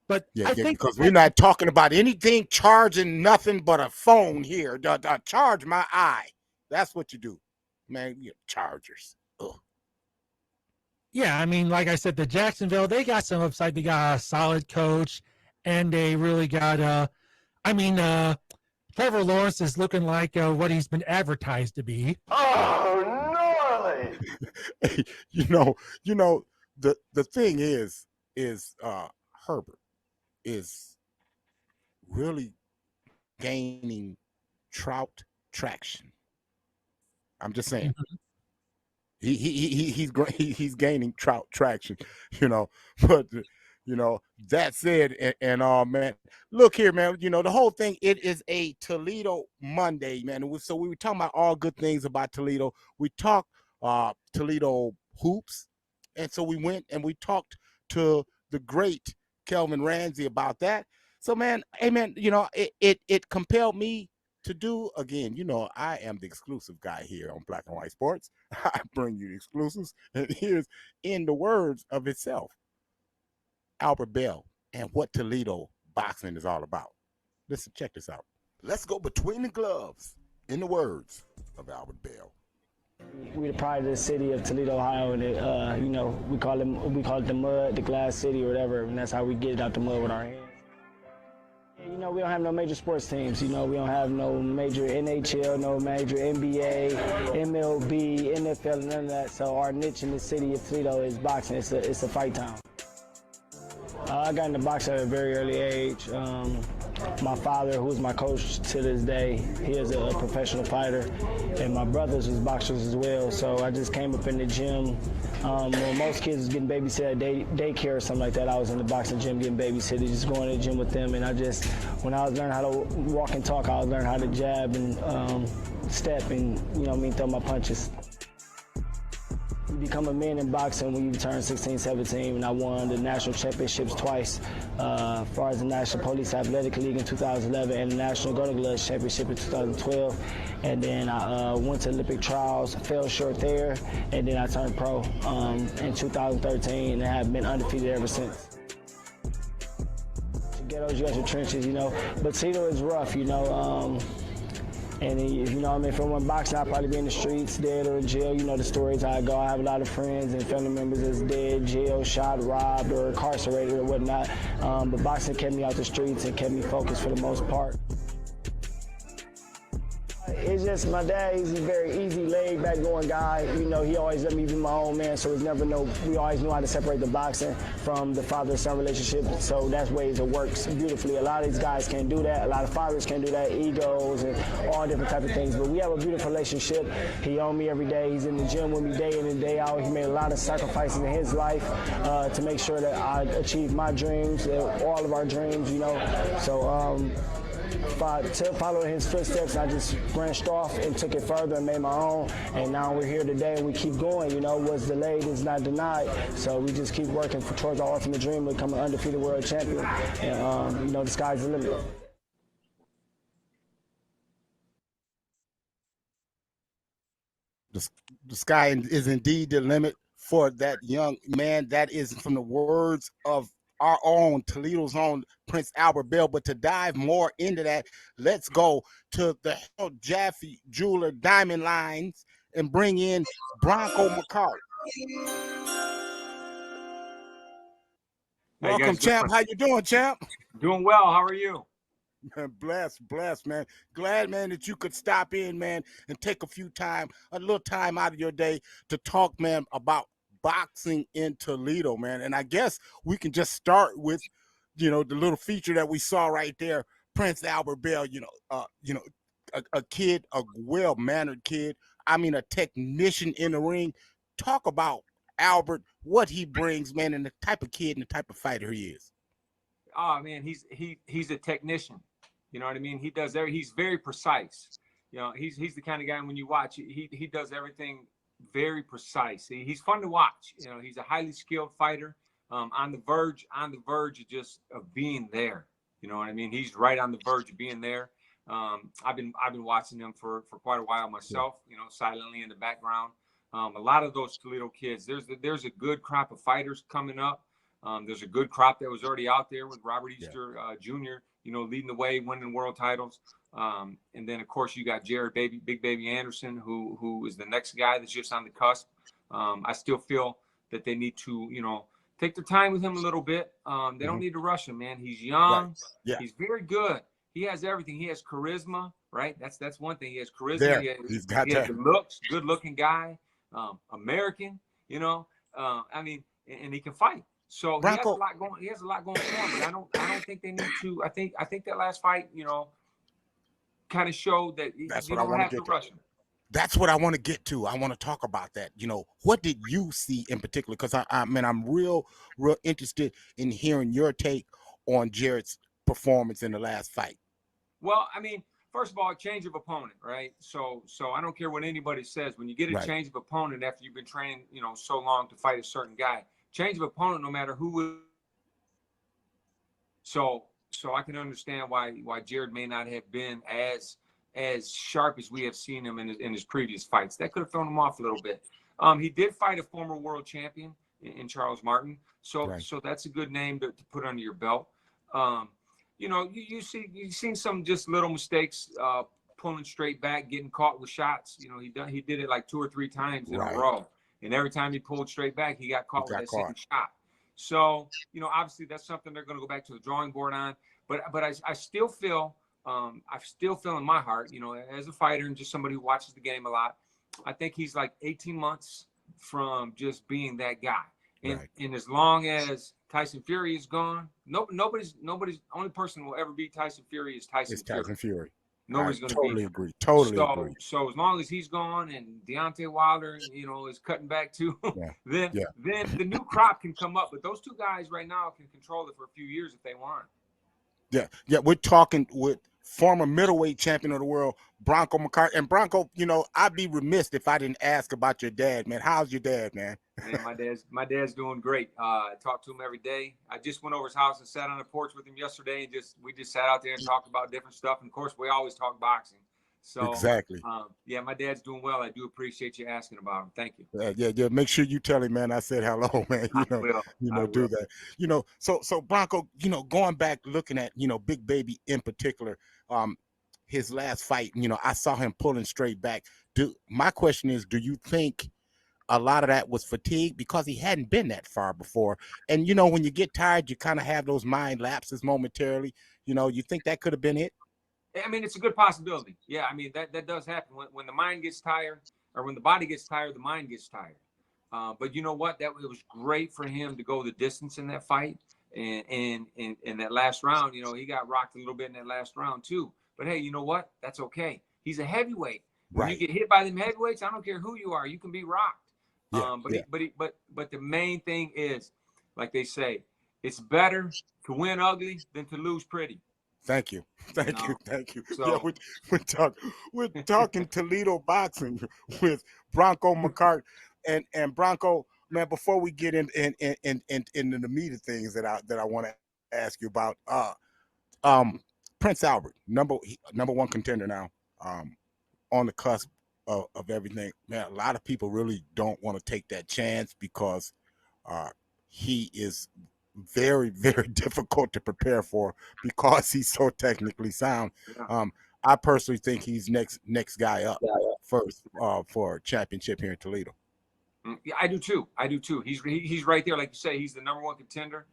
But I think because we're not talking about anything charging nothing but a phone here. Charge my eye. That's what you do, man. Chargers. Ugh. Yeah, like I said, the Jacksonville, they got some upside. They got a solid coach, and they really got Trevor Lawrence is looking like what he's been advertised to be. Oh, gnarly! The thing is Herbert is really gaining Trout traction. I'm just saying. Mm-hmm. He's gaining Trout traction, but that said, and man, look here, man, the whole thing, it is a Toledo Monday, man. So we were talking about all good things about Toledo. We talked Toledo hoops, and so we went and we talked to the great Kelvin Ramsey about that. So man, hey man, it compelled me to do again. I am the exclusive guy here on Black and White Sports. I bring you the exclusives, and here's in the words of itself, Albert Bell and what Toledo boxing is all about. Listen, check this out. Let's go between the gloves, in the words of Albert Bell. We're the pride of the city of Toledo, Ohio, and we call it the mud, the glass city, or whatever, and that's how we get it out the mud with our hands. We don't have no major sports teams. We don't have no major NHL, no major NBA, MLB, NFL, none of that. So our niche in the city of Toledo is boxing. It's a fight town. I got into boxing at a very early age. My father, who is my coach to this day, he is a professional fighter, and my brothers was boxers as well. So I just came up in the gym. When most kids was getting babysat at daycare or something like that, I was in the boxing gym getting babysitted, just going to the gym with them. And when I was learning how to walk and talk, I was learning how to jab and step and, throw my punches. You become a man in boxing when you turn 16, 17, and I won the national championships twice, as far as the National Police Athletic League in 2011 and the National Golden Gloves Championship in 2012. And then I went to Olympic trials, fell short there, and then I turned pro in 2013 and have been undefeated ever since. Ghettos, you got your trenches, but Toledo is rough, and if if I went boxing, I'd probably be in the streets, dead or in jail. The stories how I go. I have a lot of friends and family members that's dead, jail, shot, robbed, or incarcerated or whatnot. But boxing kept me out the streets and kept me focused for the most part. It's just my dad, he's a very easy, laid back going guy. He always let me be my own man, so we always knew how to separate the boxing from the father-son relationship. So that's ways it works beautifully. A lot of these guys can't do that. A lot of fathers can't do that, egos and all different type of things. But we have a beautiful relationship. He owned me every day. He's in the gym with me day in and day out. He made a lot of sacrifices in his life to make sure that I achieved my dreams, all of our dreams, So, following his footsteps, I just branched off and took it further and made my own. And now we're here today and we keep going. What's delayed is not denied. So we just keep working towards our ultimate dream of becoming an undefeated world champion. And, the sky's the limit. The sky is indeed the limit for that young man. That is from the words of our own Toledo's own Prince Albert Bell. But to dive more into that, let's go to the Jaffe Jeweler Diamond Lines and bring in Bronco McCarty. Welcome, champ. How you doing, champ? Doing well. How are you? Man, blessed, man. Glad, man, that you could stop in, man, and take a little time out of your day to talk, man, about boxing in Toledo, man. And I guess we can just start with, the little feature that we saw right there, Prince Albert Bell. A kid, a well-mannered kid. I mean, a technician in the ring. Talk about Albert, what he brings, man, and the type of kid and the type of fighter he is. Oh man, he's a technician. You know what I mean? He does he's very precise. He's the kind of guy when you watch, he does everything very precise. He's fun to watch. He's a highly skilled fighter, on the verge of being there. You know what I mean? He's right on the verge of being there. I've been watching him for quite a while myself, silently in the background. A lot of those Toledo kids, there's a good crop of fighters coming up. There's a good crop that was already out there with Robert Easter Jr., leading the way, winning world titles. And then, of course, you got Jared Big Baby Anderson, who is the next guy that's just on the cusp. I still feel that they need to, take their time with him a little bit. They don't need to rush him, man. He's young. Right. Yeah. He's very good. He has everything. He has charisma, right? That's one thing. He has charisma. He has the looks, good-looking guy, American, I mean, and he can fight. So Bronco, he has a lot going for him, but I don't think they need to. I think that last fight, kind of showed that you don't have to rush him. That's what I want to get to. I want to talk about that. What did you see in particular? Because I'm real interested in hearing your take on Jared's performance in the last fight. Well, I mean, first of all, change of opponent, right? So I don't care what anybody says. When you get a change of opponent after you've been training, so long to fight a certain guy, change of opponent, no matter who. So So I can understand why Jared may not have been as sharp as we have seen him in his previous fights. That could have thrown him off a little bit. He did fight a former world champion in Charles Martin, so that's a good name to put under your belt. You know, you've seen some just little mistakes, pulling straight back, getting caught with shots. You know, he did it like 2 or 3 times in a row, and every time he pulled straight back, he got caught with that same shot. So, you know, obviously that's something they're going to go back to the drawing board on. But I still feel, in my heart, you know, as a fighter and just somebody who watches the game a lot, I think he's like 18 months from just being that guy. And as long as Tyson Fury is gone, nobody's only person who will ever beat Tyson Fury is Tyson Fury. Nobody's going to beat him. Agree. Totally agree. So as long as he's gone and Deontay Wilder, you know, is cutting back too, then the new crop can come up. But those two guys right now can control it for a few years if they want. Yeah, we're talking with former middleweight champion of the world, Bronco McCarthy. And Bronco, you know, I'd be remiss if I didn't ask about your dad, man. How's your dad, man? Man, my dad's doing great. I talk to him every day. I just went over his house and sat on the porch with him yesterday, and we just sat out there and talked about different stuff. And of course, we always talk boxing. So exactly. Yeah, my dad's doing well. I do appreciate you asking about him. Thank you. Yeah. Make sure you tell him, man, I said hello, man. Do that. You know, so Bronco, you know, going back looking at, you know, Big Baby in particular, his last fight, you know, I saw him pulling straight back. My question is, do you think a lot of that was fatigue because he hadn't been that far before? And, you know, when you get tired, you kind of have those mind lapses momentarily. You know, you think that could have been it? I mean, it's a good possibility. Yeah, I mean, that does happen. When the mind gets tired, or when the body gets tired, the mind gets tired. But you know what? It was great for him to go the distance in that fight. And in that last round, you know, he got rocked a little bit in that last round too. But hey, you know what? That's okay. He's a heavyweight. When you get hit by them heavyweights, I don't care who you are, you can be rocked. But the main thing is, like they say, it's better to win ugly than to lose pretty. Thank you. So, yeah, we're talking Toledo boxing with Bronco McCarthy and Bronco, man. Before we get into the meat of things that I want to ask you about, Prince Albert, number one contender now, on the cusp of everything, man. A lot of people really don't want to take that chance because he is very, very difficult to prepare for because he's so technically sound. I personally think he's next guy up first for a championship here in Toledo. Yeah, I do too. He's right there, like you say. He's the number one contender.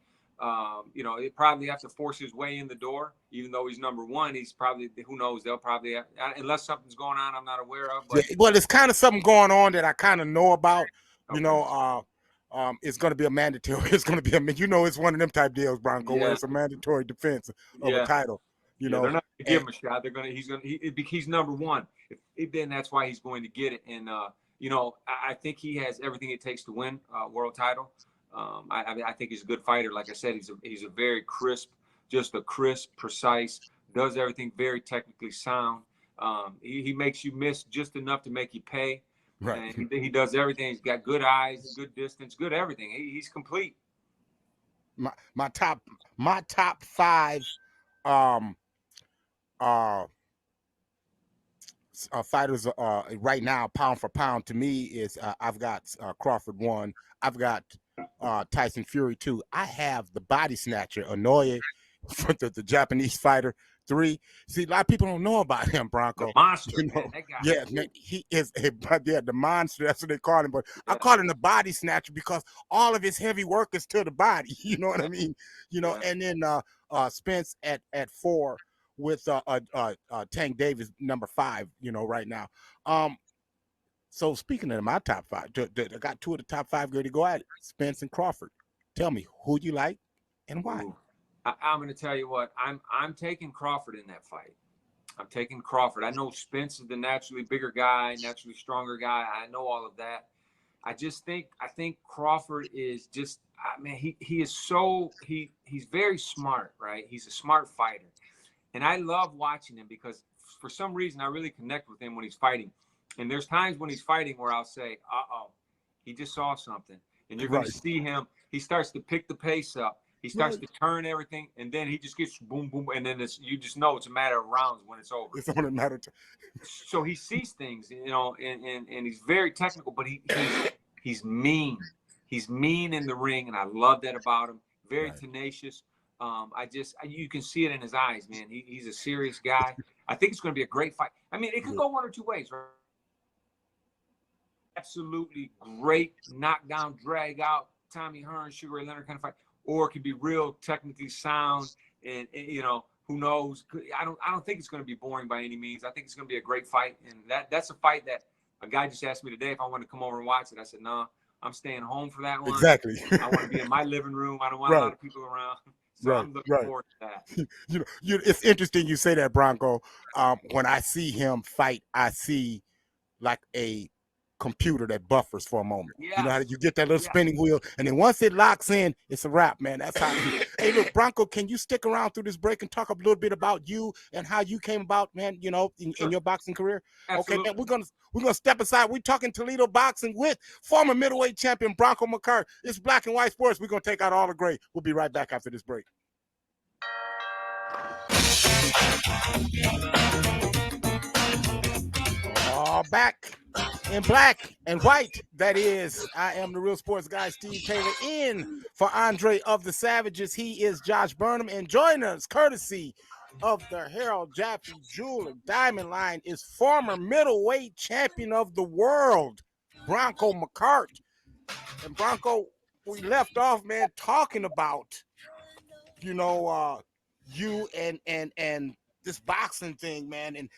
You know, it probably have to force his way in the door, even though he's number one. He's probably, who knows? They'll probably have, unless something's going on I'm not aware of. But yeah, well, there's kind of something going on that I kind of know about. Okay. You know, it's going to be a mandatory. It's going to be it's one of them type deals, Bronco, where it's a mandatory defense of a title. You know, they're not going to give him a shot. He's number one. Then that's why he's going to get it. And you know, I think he has everything it takes to win a world title. I think he's a good fighter. Like I said, he's a very crisp, precise, does everything very technically sound. He makes you miss just enough to make you pay. Right. And he does everything. He's got good eyes, good distance, good everything. He's complete. My top 5 fighters right now, pound for pound, to me is I've got Crawford 1. I've got Tyson Fury 2. I have the body snatcher Inoue, the Japanese fighter, 3. See, a lot of people don't know about him, Bronco. The monster, you know? Man, that guy. Yeah, man, he is the monster. That's what they call him. But I call him the body snatcher because all of his heavy work is to the body. You know what I mean? You know, and then Spence at 4 with Tank Davis number 5. You know, right now. So speaking of my top 5, I got 2 of the top 5 going to go at it. Spence and Crawford. Tell me who you like and why. Ooh. I'm going to tell you what, I'm taking Crawford in that fight. I'm taking Crawford. I know Spence is the naturally bigger guy, naturally stronger guy. I know all of that. I think Crawford is just, man, he is so, he's very smart, right? He's a smart fighter. And I love watching him because for some reason I really connect with him when he's fighting. And there's times when he's fighting where I'll say, he just saw something. And you're going to see him. He starts to pick the pace up. He starts to turn everything, and then he just gets boom, boom, and then you just know it's a matter of rounds when it's over. It's only a matter of time. So he sees things, and he's very technical, but he's mean. He's mean in the ring, and I love that about him. Very tenacious. You can see it in his eyes, man. He's a serious guy. I think it's going to be a great fight. I mean, it could go one or two ways, right? Absolutely great knockdown, drag out, Tommy Hearn, Sugar Ray Leonard kind of fight, or it could be real technically sound, and who knows? I don't think it's going to be boring by any means. I think it's going to be a great fight, and that's a fight that a guy just asked me today if I want to come over and watch it. I said, no, I'm staying home for that one. Exactly. I want to be in my living room. I don't want a lot of people around. So I'm looking forward to that. It's interesting you say that, Bronco. When I see him fight, I see like a computer that buffers for a moment. Yes. You know how you get that little spinning wheel, and then once it locks in, it's a wrap, man. That's how. Hey, look, Bronco, can you stick around through this break and talk a little bit about you and how you came about, man? In your boxing career. Absolutely. Okay, man, we're gonna step aside. We're talking Toledo boxing with former middleweight champion Bronco McCart. It's Black and White Sports. We're gonna take out all the gray. We'll be right back after this break. All back in black and white. That is, I am the real sports guy, Steve Taylor, in for Andre of the Savages. He is Josh Burnham, and join us courtesy of the Harold Jaffe Jewelry Diamond Line is former middleweight champion of the world, Bronco McCart. And Bronco, we left off, man, talking about, you and this boxing thing, man, and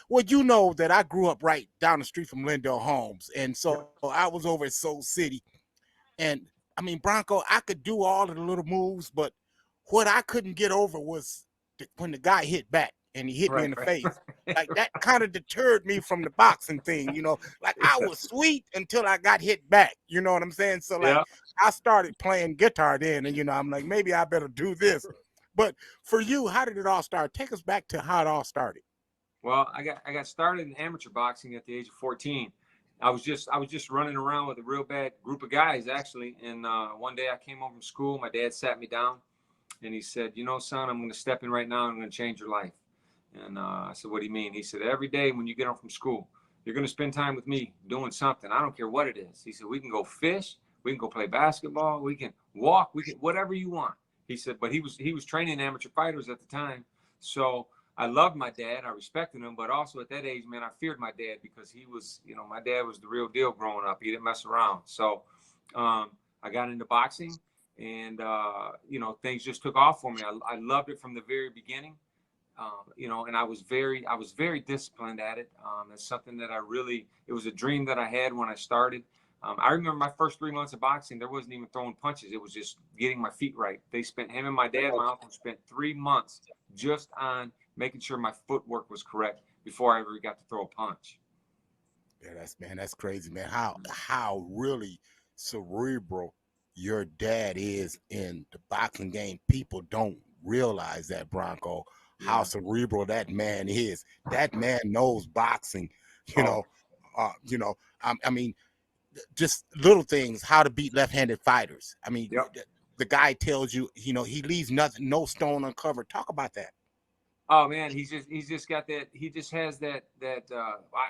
well, that I grew up right down the street from Lindell Homes, and so I was over at Soul City, and I mean, Bronco, I could do all of the little moves, but what I couldn't get over was when the guy hit back and he hit me in the face. Like that kind of deterred me from the boxing thing, like I was sweet until I got hit back. You know what I'm saying? So like I started playing guitar then, and I'm like, maybe I better do this. But for you, how did it all start? Take us back to how it all started. Well, I got started in amateur boxing at the age of 14. I was just running around with a real bad group of guys, actually. And one day I came home from school. My dad sat me down, and he said, son, I'm going to step in right now. I'm going to change your life. And I said, what do you mean? He said, every day when you get home from school, you're going to spend time with me doing something. I don't care what it is. He said, we can go fish. We can go play basketball. We can walk. We can whatever you want. He said, but he was training amateur fighters at the time. So I loved my dad. I respected him. But also at that age, man, I feared my dad because he was, my dad was the real deal growing up. He didn't mess around. So I got into boxing, and, things just took off for me. I loved it from the very beginning, and I was very disciplined at it. It's something that it was a dream that I had when I started. I remember my first 3 months of boxing, there wasn't even throwing punches. It was just getting my feet right. Him and my dad, my uncle, spent 3 months just on making sure my footwork was correct before I ever got to throw a punch. Yeah, that's crazy, man. How really cerebral your dad is in the boxing game. People don't realize that, Bronco, how cerebral that man is. That man knows boxing, I mean, just little things, how to beat left-handed fighters. I mean, the guy tells you, he leaves nothing, no stone uncovered. Talk about that. Oh man, he's just got that. He just has that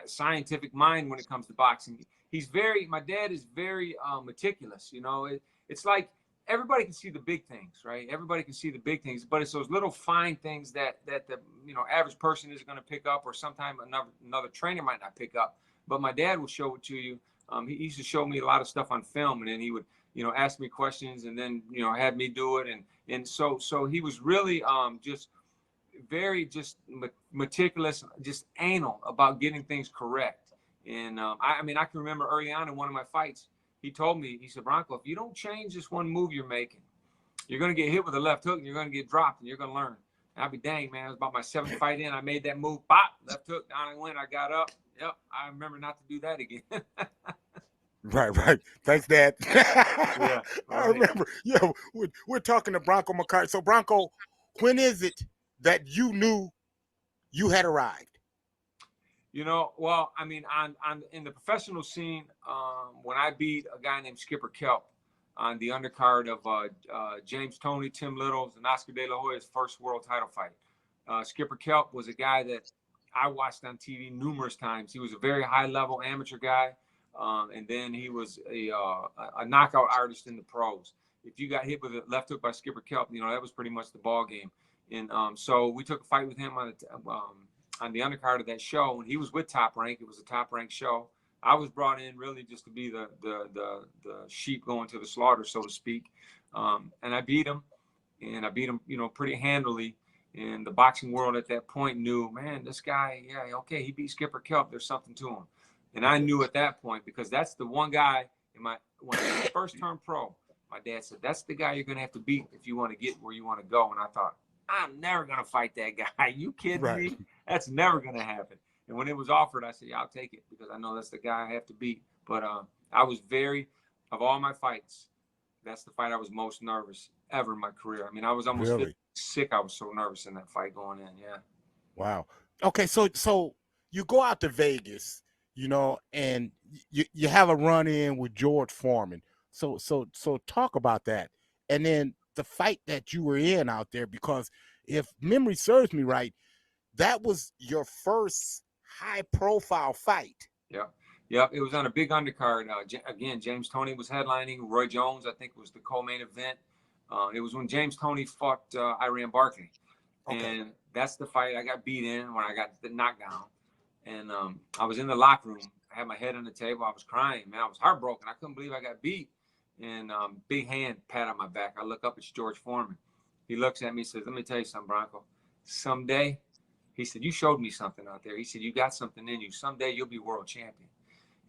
scientific mind when it comes to boxing. My dad is very meticulous. It's like everybody can see the big things, right? Everybody can see the big things, but it's those little fine things that the average person isn't going to pick up, or sometime another trainer might not pick up. But my dad will show it to you. He used to show me a lot of stuff on film, and then he would, ask me questions, and then, have me do it. And so he was really just very meticulous, just anal about getting things correct. And I can remember early on in one of my fights, he told me, he said, Bronco, if you don't change this one move you're making, you're going to get hit with a left hook, and you're going to get dropped, and you're going to learn. And I'll be dang, man. It was about my 7th fight in. I made that move, bop, left hook, down I went. I got up. Yep, I remember not to do that again. Right. Thanks, Dad. Yeah, I remember. Yeah, we're talking to Bronco McCart. So, Bronco, when is it that you knew you had arrived? Well, in the professional scene, when I beat a guy named Skipper Kelp, on the undercard of James Toney, Tim Little's, and Oscar De La Hoya's first world title fight. Skipper Kelp was a guy that I watched on TV numerous times. He was a very high-level amateur guy, and then he was a knockout artist in the pros. If you got hit with a left hook by Skipper Kelp, that was pretty much the ball game. And so we took a fight with him on the undercard of that show, and he was with Top Rank. It was a Top Rank show. I was brought in really just to be the sheep going to the slaughter, so to speak. And I beat him, pretty handily. And the boxing world at that point knew, man, this guy, yeah, okay, he beat Skipper Kelp. There's something to him. And I knew at that point, because that's the one guy when I first turned pro, my dad said, that's the guy you're going to have to beat if you want to get where you want to go. And I thought, I'm never going to fight that guy. You kidding me? That's never going to happen. And when it was offered, I said, yeah, I'll take it, because I know that's the guy I have to beat. But I was of all my fights, that's the fight I was most nervous ever in my career. I mean, I was almost sick. I was so nervous in that fight going in. Yeah. Wow. Okay. So you go out to Vegas, and you have a run in with George Foreman. So talk about that. And then the fight that you were in out there, because if memory serves me right, that was your first high profile fight. Yeah, it was on a big undercard. Again, James Toney was headlining. Roy Jones, I think, was the co-main event. It was when James Toney fought Iran Barkley. Okay. And that's the fight I got beat in when I got the knockdown. And I was in the locker room. I had my head on the table. I was crying, man. I was heartbroken. I couldn't believe I got beat. And big hand pat on my back. I look up, it's George Foreman. He looks at me and says, let me tell you something, Bronco. Someday, he said, you showed me something out there. He said, you got something in you. Someday you'll be world champion.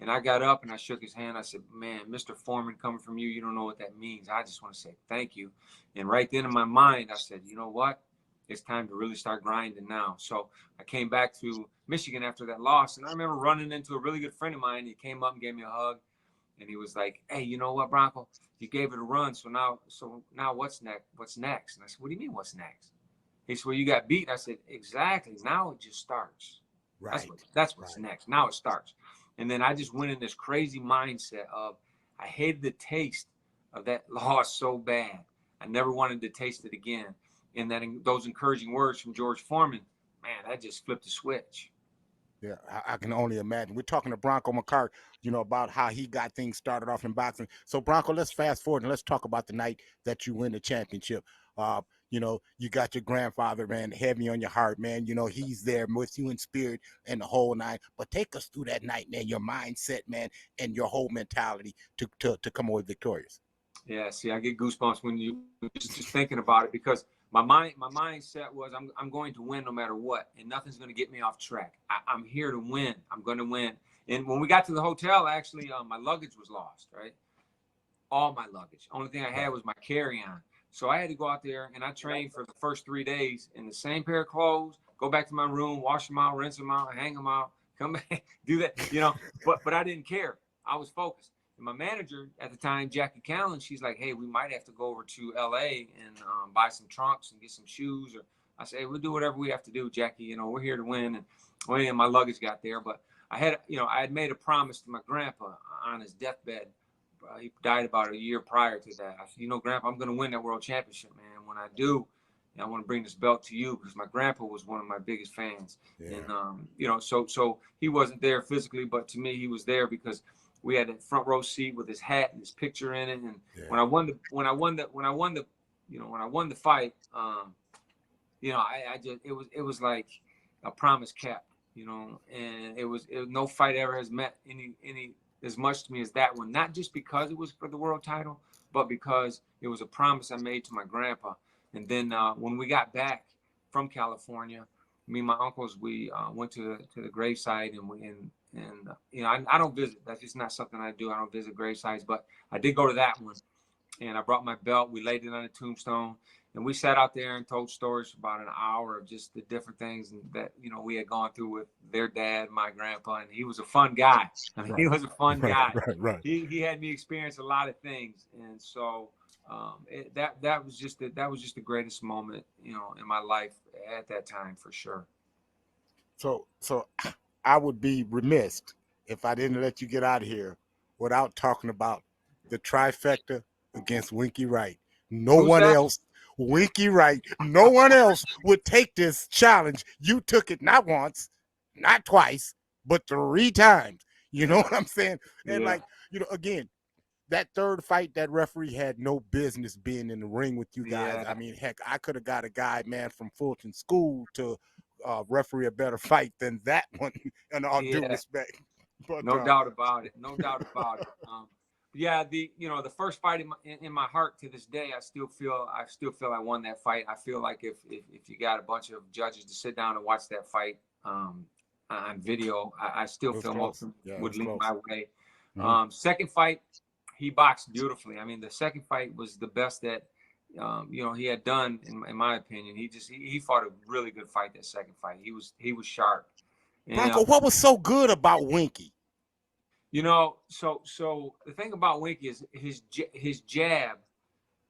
And I got up and I shook his hand. I said, man, Mr. Foreman, coming from you, you don't know what that means. I just want to say thank you. And right then in my mind, I said, you know what? It's time to really start grinding now. So I came back to Michigan after that loss. And I remember running into a really good friend of mine. He came up and gave me a hug. And he was like, hey, you know what, Bronco? You gave it a run. So now what's next? What's next? And I said, what do you mean what's next? He said, well, you got beat. I said, exactly. Now it just starts. Right. That's what's next. Now it starts. And then I just went in this crazy mindset of I hated the taste of that loss so bad. I never wanted to taste it again. And then those encouraging words from George Foreman, man, that just flipped the switch. Yeah, I can only imagine. We're talking to Bronco McCart, about how he got things started off in boxing. So, Bronco, let's fast forward and let's talk about the night that you win the championship. You got your grandfather, man, heavy on your heart, man. He's there with you in spirit and the whole night. But take us through that night, man, your mindset, man, and your whole mentality to come away victorious. Yeah, see, I get goosebumps when you just thinking about it, because my mindset was I'm going to win no matter what, and nothing's going to get me off track. I'm here to win. I'm going to win. And when we got to the hotel, actually, my luggage was lost, right? All my luggage. Only thing I had was my carry-on. So I had to go out there, and I trained for the first 3 days in the same pair of clothes, go back to my room, wash them out, rinse them out, hang them out, come back, do that, But I didn't care. I was focused. And my manager at the time, Jackie Callan, she's like, hey, we might have to go over to L.A. and buy some trunks and get some shoes. Or I say, hey, we'll do whatever we have to do, Jackie. We're here to win. And my luggage got there. But I had made a promise to my grandpa on his deathbed. He died about a year prior to that. I said, Grandpa, I'm going to win that world championship, man. When I do, I want to bring this belt to you, because my grandpa was one of my biggest fans. Yeah. And, so he wasn't there physically, but to me, he was there because we had a front row seat with his hat and his picture in it. And yeah. when I won the fight, it was like a promise kept, and it was no fight ever has meant any as much to me as that one, not just because it was for the world title, but because it was a promise I made to my grandpa. And then when we got back from California, me and my uncles, we went to the graveside, and I don't visit. That's just not something I do. I don't visit gravesites, but I did go to that one, and I brought my belt. We laid it on a tombstone, and we sat out there and told stories for about an hour of just the different things that we had gone through with their dad, my grandpa, and he was a fun guy. I mean, he was a fun guy. Right. He had me experience a lot of things, and so that was just the greatest moment in my life at that time, for sure. So I would be remiss if I didn't let you get out of here without talking about the trifecta against Winky Wright. No Who's one that? else, Winky Wright, no one else would take this challenge. You took it not once, not twice, but 3 times. You know what I'm saying? And Yeah. like, again, that third fight, that referee had no business being in the ring with you guys. Yeah. I mean, heck, I could have got a guy, man, from Fulton School to referee a better fight than that one, and all due Yeah. respect. But No doubt about it. No doubt about it. Yeah, the first fight in my heart to this day, I still feel I won that fight. I feel like if you got a bunch of judges to sit down and watch that fight on video, I still feel most would lean my way. Second fight, he boxed beautifully. I mean, the second fight was the best that he had done in my opinion. He fought a really good fight that second fight. He was sharp. And, Bronco, what was so good about Winky? So the thing about Winky is his jab.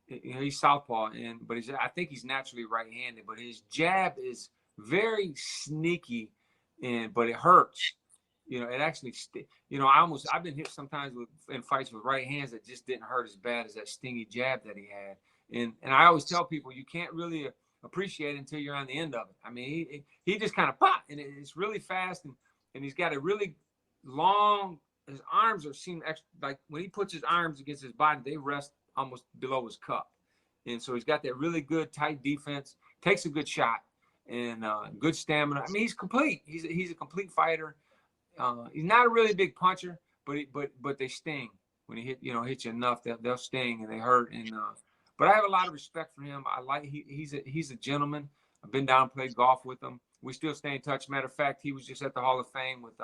He's southpaw, but I think he's naturally right-handed. But his jab is very sneaky, but it hurts. It actually. I've been hit sometimes in fights with right hands that just didn't hurt as bad as that stingy jab that he had. And I always tell people you can't really appreciate it until you're on the end of it. I mean, he just kind of pop, and it's really fast, and he's got a really long. His arms seem like when he puts his arms against his body, they rest almost below his cup, and so he's got that really good tight defense. Takes a good shot and good stamina. I mean, he's complete. He's a complete fighter. He's not a really big puncher, but they sting when he hit you enough. They'll sting and they hurt. And but I have a lot of respect for him. He's a gentleman. I've been down and played golf with him. We still stay in touch. Matter of fact, he was just at the Hall of Fame with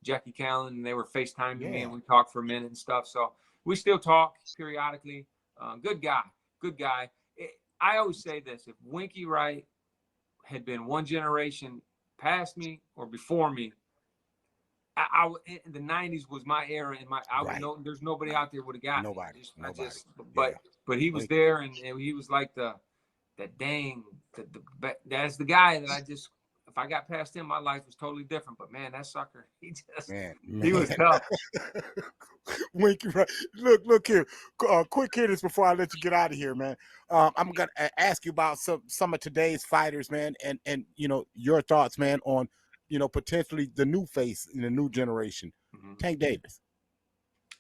Jackie Callan, and they were FaceTiming me, and we talked for a minute and stuff. So we still talk periodically. Good guy. I always say this: if Winky Wright had been one generation past me or before me, the '90s was my era, and I would know there's nobody out there would have got nobody. me. But he was there, and he was like that's the guy that I just. If I got past him, my life was totally different. But man, that sucker, he was tough. Winky, right? Look here. Quick hitters before I let you get out of here, man. I'm gonna ask you about some of today's fighters, man, and your thoughts, man, on potentially the new face in the new generation, Tank Davis.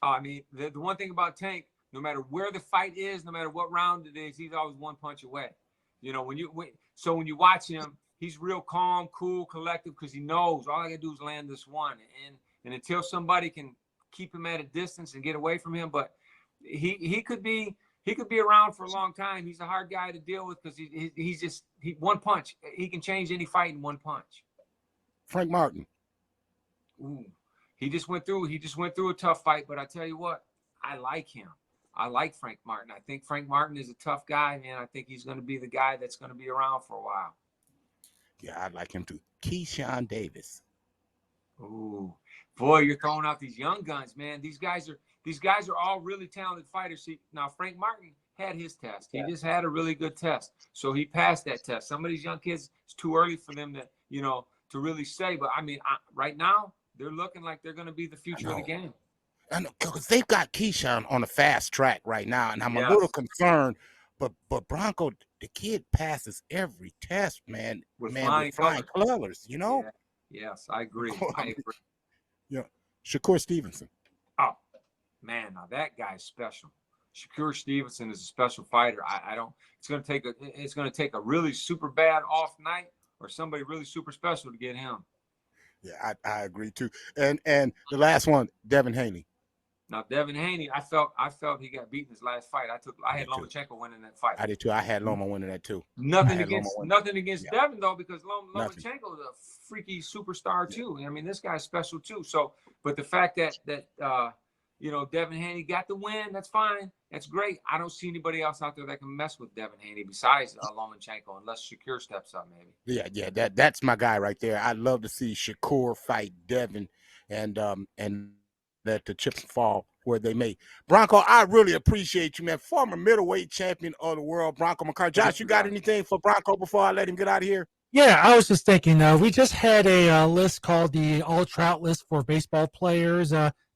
I mean, the one thing about Tank, no matter where the fight is, no matter what round it is, he's always one punch away. When you watch him. He's real calm, cool, collective because he knows all I gotta do is land this one, and until somebody can keep him at a distance and get away from him, but he could be around for a long time. He's a hard guy to deal with because he's just one punch. He can change any fight in one punch. Frank Martin. Ooh, he just went through a tough fight, but I tell you what, I like him. I like Frank Martin. I think Frank Martin is a tough guy, man. I think he's going to be the guy that's going to be around for a while. Yeah, I like him too. Keyshawn Davis. Ooh, boy, you're throwing out these young guns, man. These guys are all really talented fighters. See, now Frank Martin had his test. He just had a really good test, so he passed that test. Some of these young kids, it's too early for them to to really say. But I mean, right now they're looking like they're going to be the future of the game. I know because they've got Keyshawn on a fast track right now, and I'm a little concerned. But Bronco, the kid passes every test, man. With flying colors, Yeah. Yes, I agree. Yeah, Shakur Stevenson. Oh man, now that guy's special. Shakur Stevenson is a special fighter. I don't. It's going to take a really super bad off night or somebody really super special to get him. Yeah, I agree too. And the last one, Devin Haney. Now, Devin Haney, I felt he got beaten his last fight. I had Lomachenko winning that fight. I did too. I had Loma winning that too. Nothing against Devin though, because Lomachenko is a freaky superstar too. I mean, this guy's special too. So, but the fact that Devin Haney got the win, that's fine. That's great. I don't see anybody else out there that can mess with Devin Haney besides Lomachenko, unless Shakur steps up, maybe. Yeah, that's my guy right there. I'd love to see Shakur fight Devin, and let the chips fall where they may. Bronco, I really appreciate you, man. Former middleweight champion of the world, Bronco McCarthy. Josh, you got anything for Bronco before I let him get out of here? Yeah, I was just thinking, we just had a list called the All Trout list for baseball players.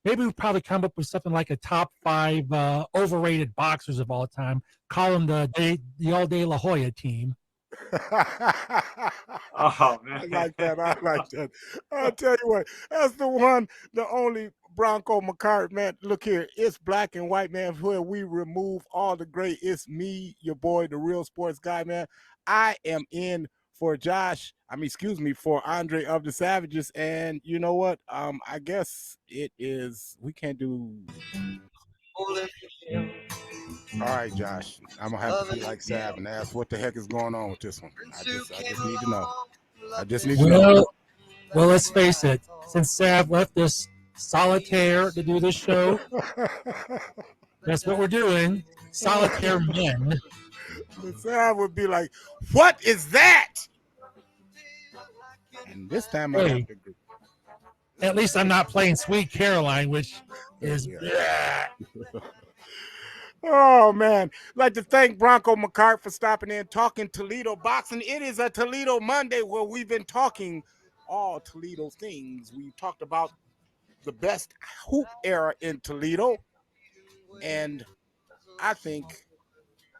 maybe we'd probably come up with something like a top 5 overrated boxers of all time. Call them the All Day La Hoya team. Oh man, I like that. I like that. I'll tell you what, that's the one, the only Bronco McCart, man. Look here, it's black and white, man, where we remove all the gray. It's me, your boy, the real sports guy, man. I am in for Josh. I mean, excuse me, for Andre of the Savages. And you know what? I guess it is, we can't do. All right, Josh. I'm gonna have to be like Sav and ask what the heck is going on with this one. I just need to know. I just need to know. Well, let's face it. Since Sav left us solitaire to do this show, that's what we're doing. Solitaire men. The Sav would be like, "What is that?" And this time I Hey, have to agree. at least I'm not playing Sweet Caroline, which is. Oh man, like to thank Bronco McCart for stopping in, talking Toledo boxing. It is a Toledo Monday where we've been talking all Toledo things. We talked about the best hoop era in Toledo, and I think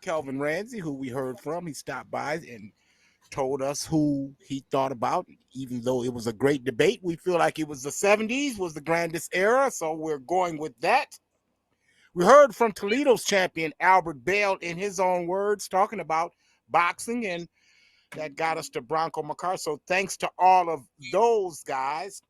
Kelvin Ramsey, who we heard from, he stopped by and told us who he thought about. Even though it was a great debate, we feel like it was the 70s was the grandest era, so we're going with that. We heard from Toledo's champion, Albert Bell, in his own words, talking about boxing, and that got us to Bronco McCart. So thanks to all of those guys.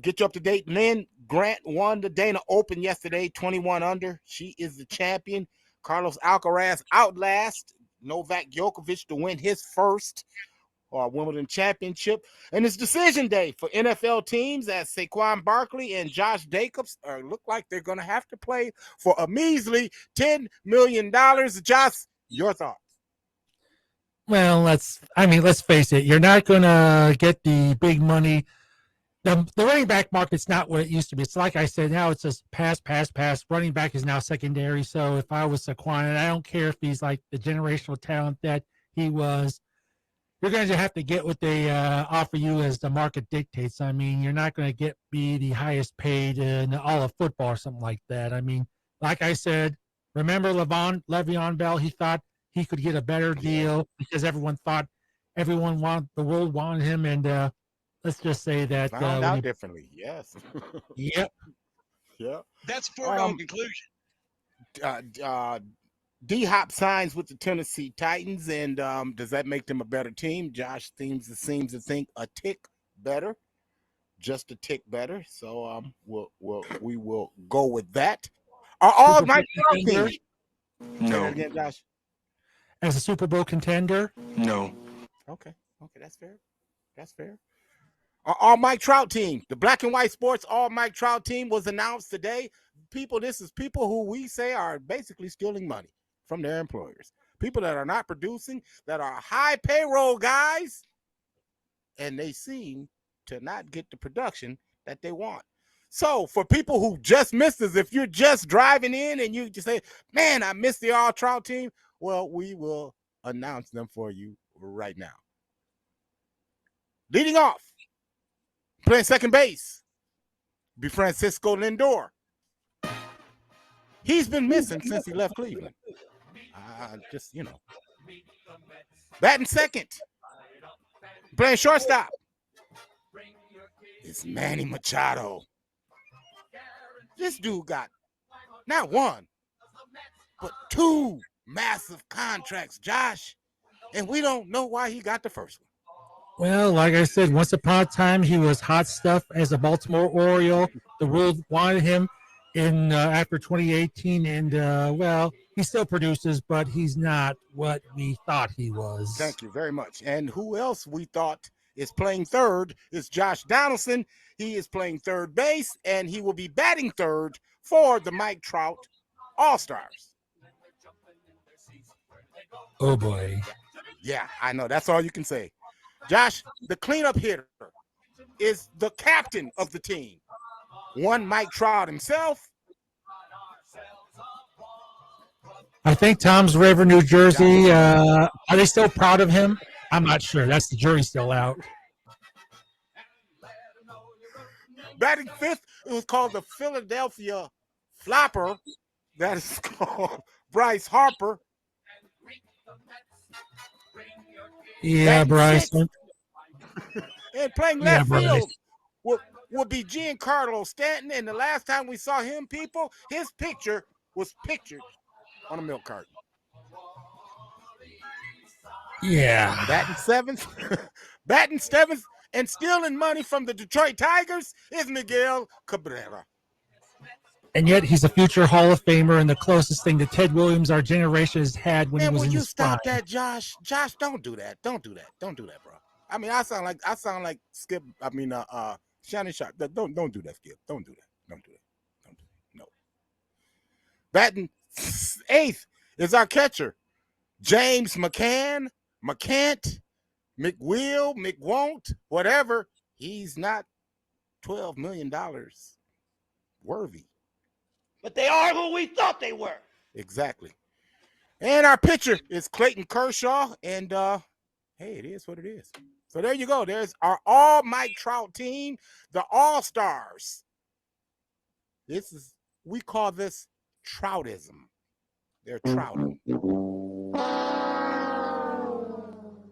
Get you up to date. Lynn Grant won the Dana Open yesterday, 21 under. She is the champion. Carlos Alcaraz outlast Novak Djokovic to win his first Wimbledon championship. And it's decision day for NFL teams as Saquon Barkley and Josh Jacobs look like they're going to have to play for a measly $10 million. Josh, your thoughts? Well, let's face it. You're not going to get the big money. The running back market's not what it used to be. It's like I said, now it's just pass. Running back is now secondary. So if I was Saquon, and I don't care if he's like the generational talent that he was, you're going to have to get what they offer you as the market dictates. I mean, you're not going to be the highest paid in all of football or something like that. I mean, like I said, remember Le'Veon Bell? He thought he could get a better deal because the world wanted him, and let's just say that found out differently. Yes. Yep. Yep. That's foregone conclusion. D-Hop signs with the Tennessee Titans, and does that make them a better team? Josh seems to think a tick better, just a tick better. So we will go with that. Are all my teams? No. Again, Josh. As a Super Bowl contender? No. Okay, that's fair. That's fair. All Mike Trout team, the Black and White Sports All Mike Trout team was announced today. This is people who we say are basically stealing money from their employers. People that are not producing, that are high payroll guys, and they seem to not get the production that they want. So for people who just missed this, if you're just driving in and you just say, man, I missed the All Trout team, well, we will announce them for you right now. Leading off, playing second base, be Francisco Lindor. He's been missing since he left Cleveland. Batting second, playing shortstop, it's Manny Machado. This dude got not one, but two massive contracts, Josh, and we don't know why he got the first one. Well, like I said, once upon a time, he was hot stuff as a Baltimore Oriole. The world wanted him after 2018, and he still produces, but he's not what we thought he was. Thank you very much. And who else we thought is playing third is Josh Donaldson. He is playing third base, and he will be batting third for the Mike Trout All-Stars. Oh, boy. Yeah, I know. That's all you can say. Josh, the cleanup hitter is the captain of the team. One Mike Trout himself. I think Tom's River, New Jersey. Are they still proud of him? I'm not sure. That's the jury still out. Batting fifth, it was called the Philadelphia Flopper. That is called Bryce Harper. Yeah, Batting sixth Bryson. and playing Yeah, left Bryce. field will be Giancarlo Stanton. And the last time we saw him, people, his picture was pictured on a milk carton. Yeah. Batting seventh, batting seventh, and stealing money from the Detroit Tigers is Miguel Cabrera. And yet he's a future Hall of Famer and the closest thing that Ted Williams our generation has had when he Man, was will in you his prime. stop that, Josh? Josh, don't do that. Don't do that. Don't do that, bro. I mean, I sound like Skip. I mean, Shannon Sharp. Don't do that, Skip. Don't do that. Don't do that. Don't do that. No. Batting eighth is our catcher, James McCann, McWill, McWon't, whatever. He's not $12 million worthy. But they are who we thought they were. Exactly. And our pitcher is Clayton Kershaw. And hey, it is what it is. So there you go. There's our all Mike Trout team, the All-Stars. We call this Troutism. They're Trouting.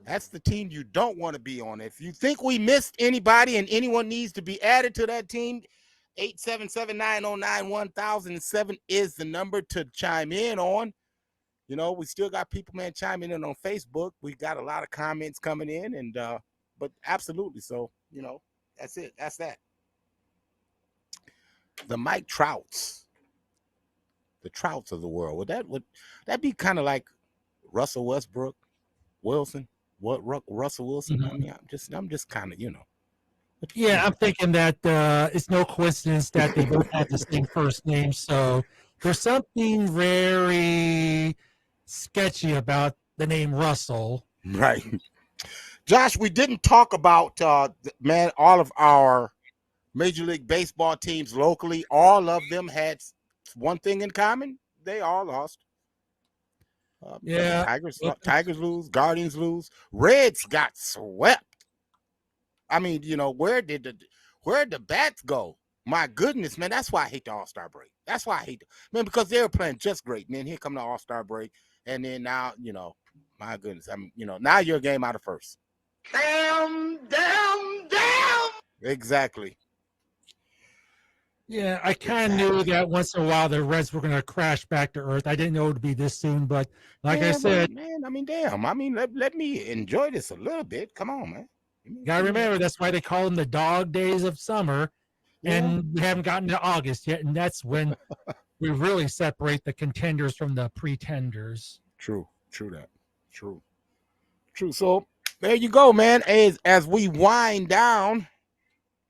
That's the team you don't want to be on. If you think we missed anybody and anyone needs to be added to that team, 877-909-1007 is the number to chime in on. You know, we still got people, man, chiming in on Facebook. We got a lot of comments coming in, and but absolutely. So, you know, that's it. That's that. The Mike Trouts, the Trouts of the world. Would that be kind of like Russell Westbrook, Wilson? What Russell Wilson? Mm-hmm. I mean, I'm just kind of, you know. Yeah, I'm thinking that it's no coincidence that they both have the same first name. So there's something very sketchy about the name Russell. Right. Josh, we didn't talk about, man, all of our Major League Baseball teams locally. All of them had one thing in common. They all lost. Yeah. Tigers lose, Guardians lose. Reds got swept. I mean, you know, where'd the bats go? My goodness, man, that's why I hate the All-Star break. That's why I hate it. Man, because they were playing just great. And then here come the All-Star break. And then now, you know, my goodness. I mean, you know, now you're a game out of first. Damn. Exactly. Yeah, I kind of knew that once in a while the Reds were going to crash back to earth. I didn't know it would be this soon, but like I said, man, I mean, damn. I mean, let me enjoy this a little bit. Come on, man. You gotta remember that's why they call them the dog days of summer, and we haven't gotten to August yet, and that's when we really separate the contenders from the pretenders. True that. True. So there you go, man. As we wind down,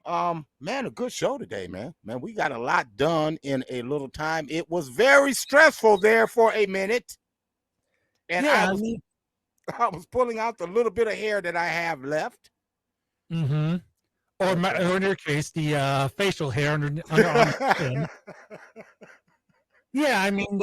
man, a good show today, man. Man, we got a lot done in a little time. It was very stressful there for a minute, and yeah, I was pulling out the little bit of hair that I have left. Mm-hmm. Or in your case, the facial hair under the chin. Yeah, I mean,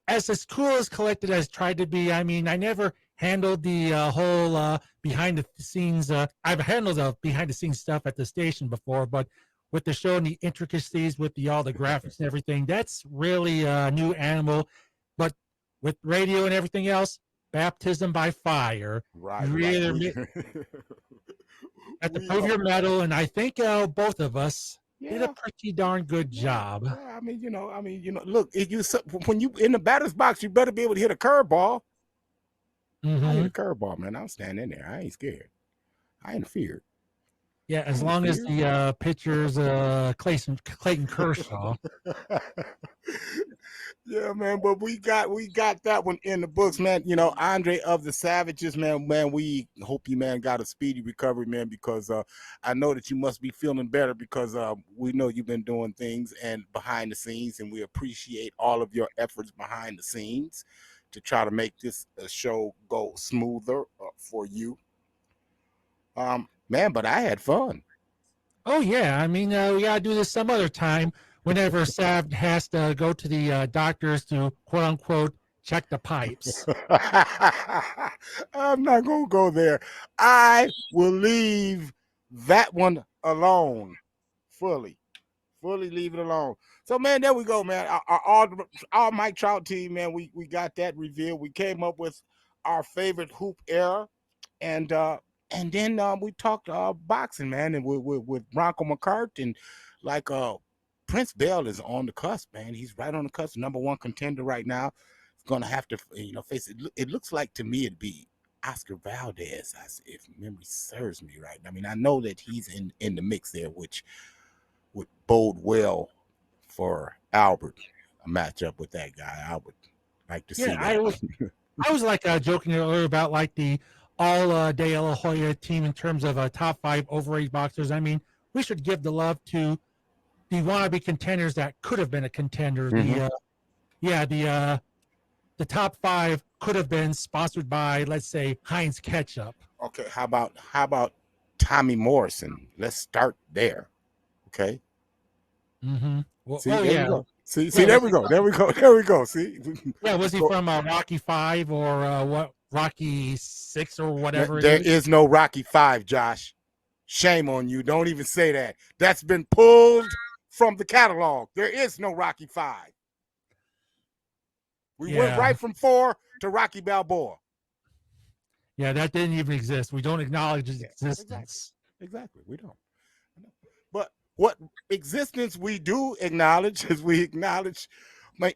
as cool as Collected has tried to be, I mean, I never handled the whole behind the scenes. I've handled the behind the scenes stuff at the station before, but with the show and the intricacies with all the graphics and everything, that's really a new animal. But with radio and everything else, baptism by fire. Right. Really have to prove your medal, and I think both of us did a pretty darn good job. Yeah, I mean, you know, look, when you in the batter's box, you better be able to hit a curveball. Mm-hmm. I hit a curveball, man. I'm standing there. I ain't scared. I ain't feared. Yeah, as long as the pitcher's Clayton Kershaw. Yeah, man, but we got that one in the books, man. You know, Andre of the Savages, man, we hope you, man, got a speedy recovery, man, because I know that you must be feeling better because we know you've been doing things and behind the scenes, and we appreciate all of your efforts behind the scenes to try to make this show go smoother for you. Man, but I had fun. Oh, yeah. I mean, we got to do this some other time whenever Sav has to go to the doctors to, quote unquote, check the pipes. I'm not going to go there. I will leave that one alone fully leave it alone. So man, there we go, man. Our Mike Trout team, man. We got that revealed. We came up with our favorite hoop era, and then we talked boxing, man, and with Bronco McCart, and like Prince Bell is on the cusp, man. He's right on the cusp, number one contender right now. He's gonna have to face it. It looks like to me it'd be Oscar Valdez, if memory serves me right. I mean, I know that he's in the mix there, which would bode well for Albert, a matchup with that guy. I would like to see that. I was like joking earlier about like the all De La Hoya team in terms of top 5 overweight boxers. I mean, we should give the love to the wannabe contenders that could have been a contender. Mhm. The top 5 could have been sponsored by, let's say, Heinz Ketchup. Okay, how about Tommy Morrison? Let's start there. Okay. Mm-hmm. Well, See, there we go. See, there we go. There we go. See. Yeah, was he from Rocky 5 or what? Rocky 6 or whatever? There is no Rocky 5, Josh. Shame on you. Don't even say that. That's been pulled from the catalog. There is no Rocky 5. We went right from 4 to Rocky Balboa. Yeah, that didn't even exist. We don't acknowledge its existence. Exactly. We don't. But what existence we do acknowledge is we acknowledge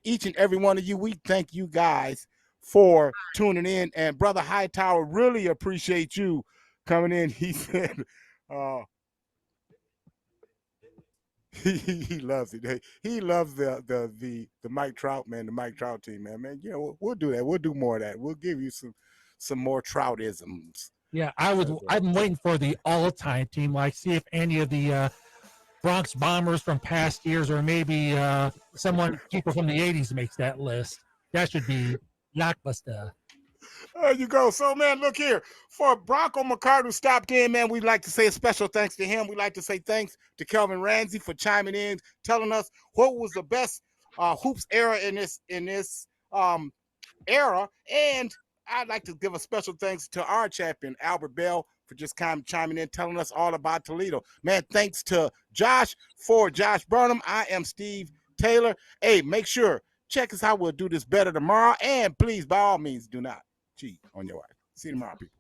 each and every one of you. We thank you guys for tuning in. And Brother Hightower, really appreciate you coming in. He said he loves it. He loves the Mike Trout, man, the Mike Trout team, man. Man, we'll do that. We'll do more of that. We'll give you some more Troutisms. Yeah, I'm waiting for the all-time team. Like, see if any of the Bronx Bombers from past years, or maybe people from the '80s makes that list. That should be blockbuster. There you go. So, man, look here. For Bronco McCart, who stopped in, man, we'd like to say a special thanks to him. We'd like to say thanks to Kelvin Ramsey for chiming in, telling us what was the best hoops era in this era. And I'd like to give a special thanks to our champion, Albert Bell, for just kind of chiming in, telling us all about Toledo. Man, thanks to Josh for Josh Burnham. I am Steve Taylor. Hey, make sure, check us out. We'll do this better tomorrow. And please, by all means, do not cheat on your wife. See you tomorrow, people.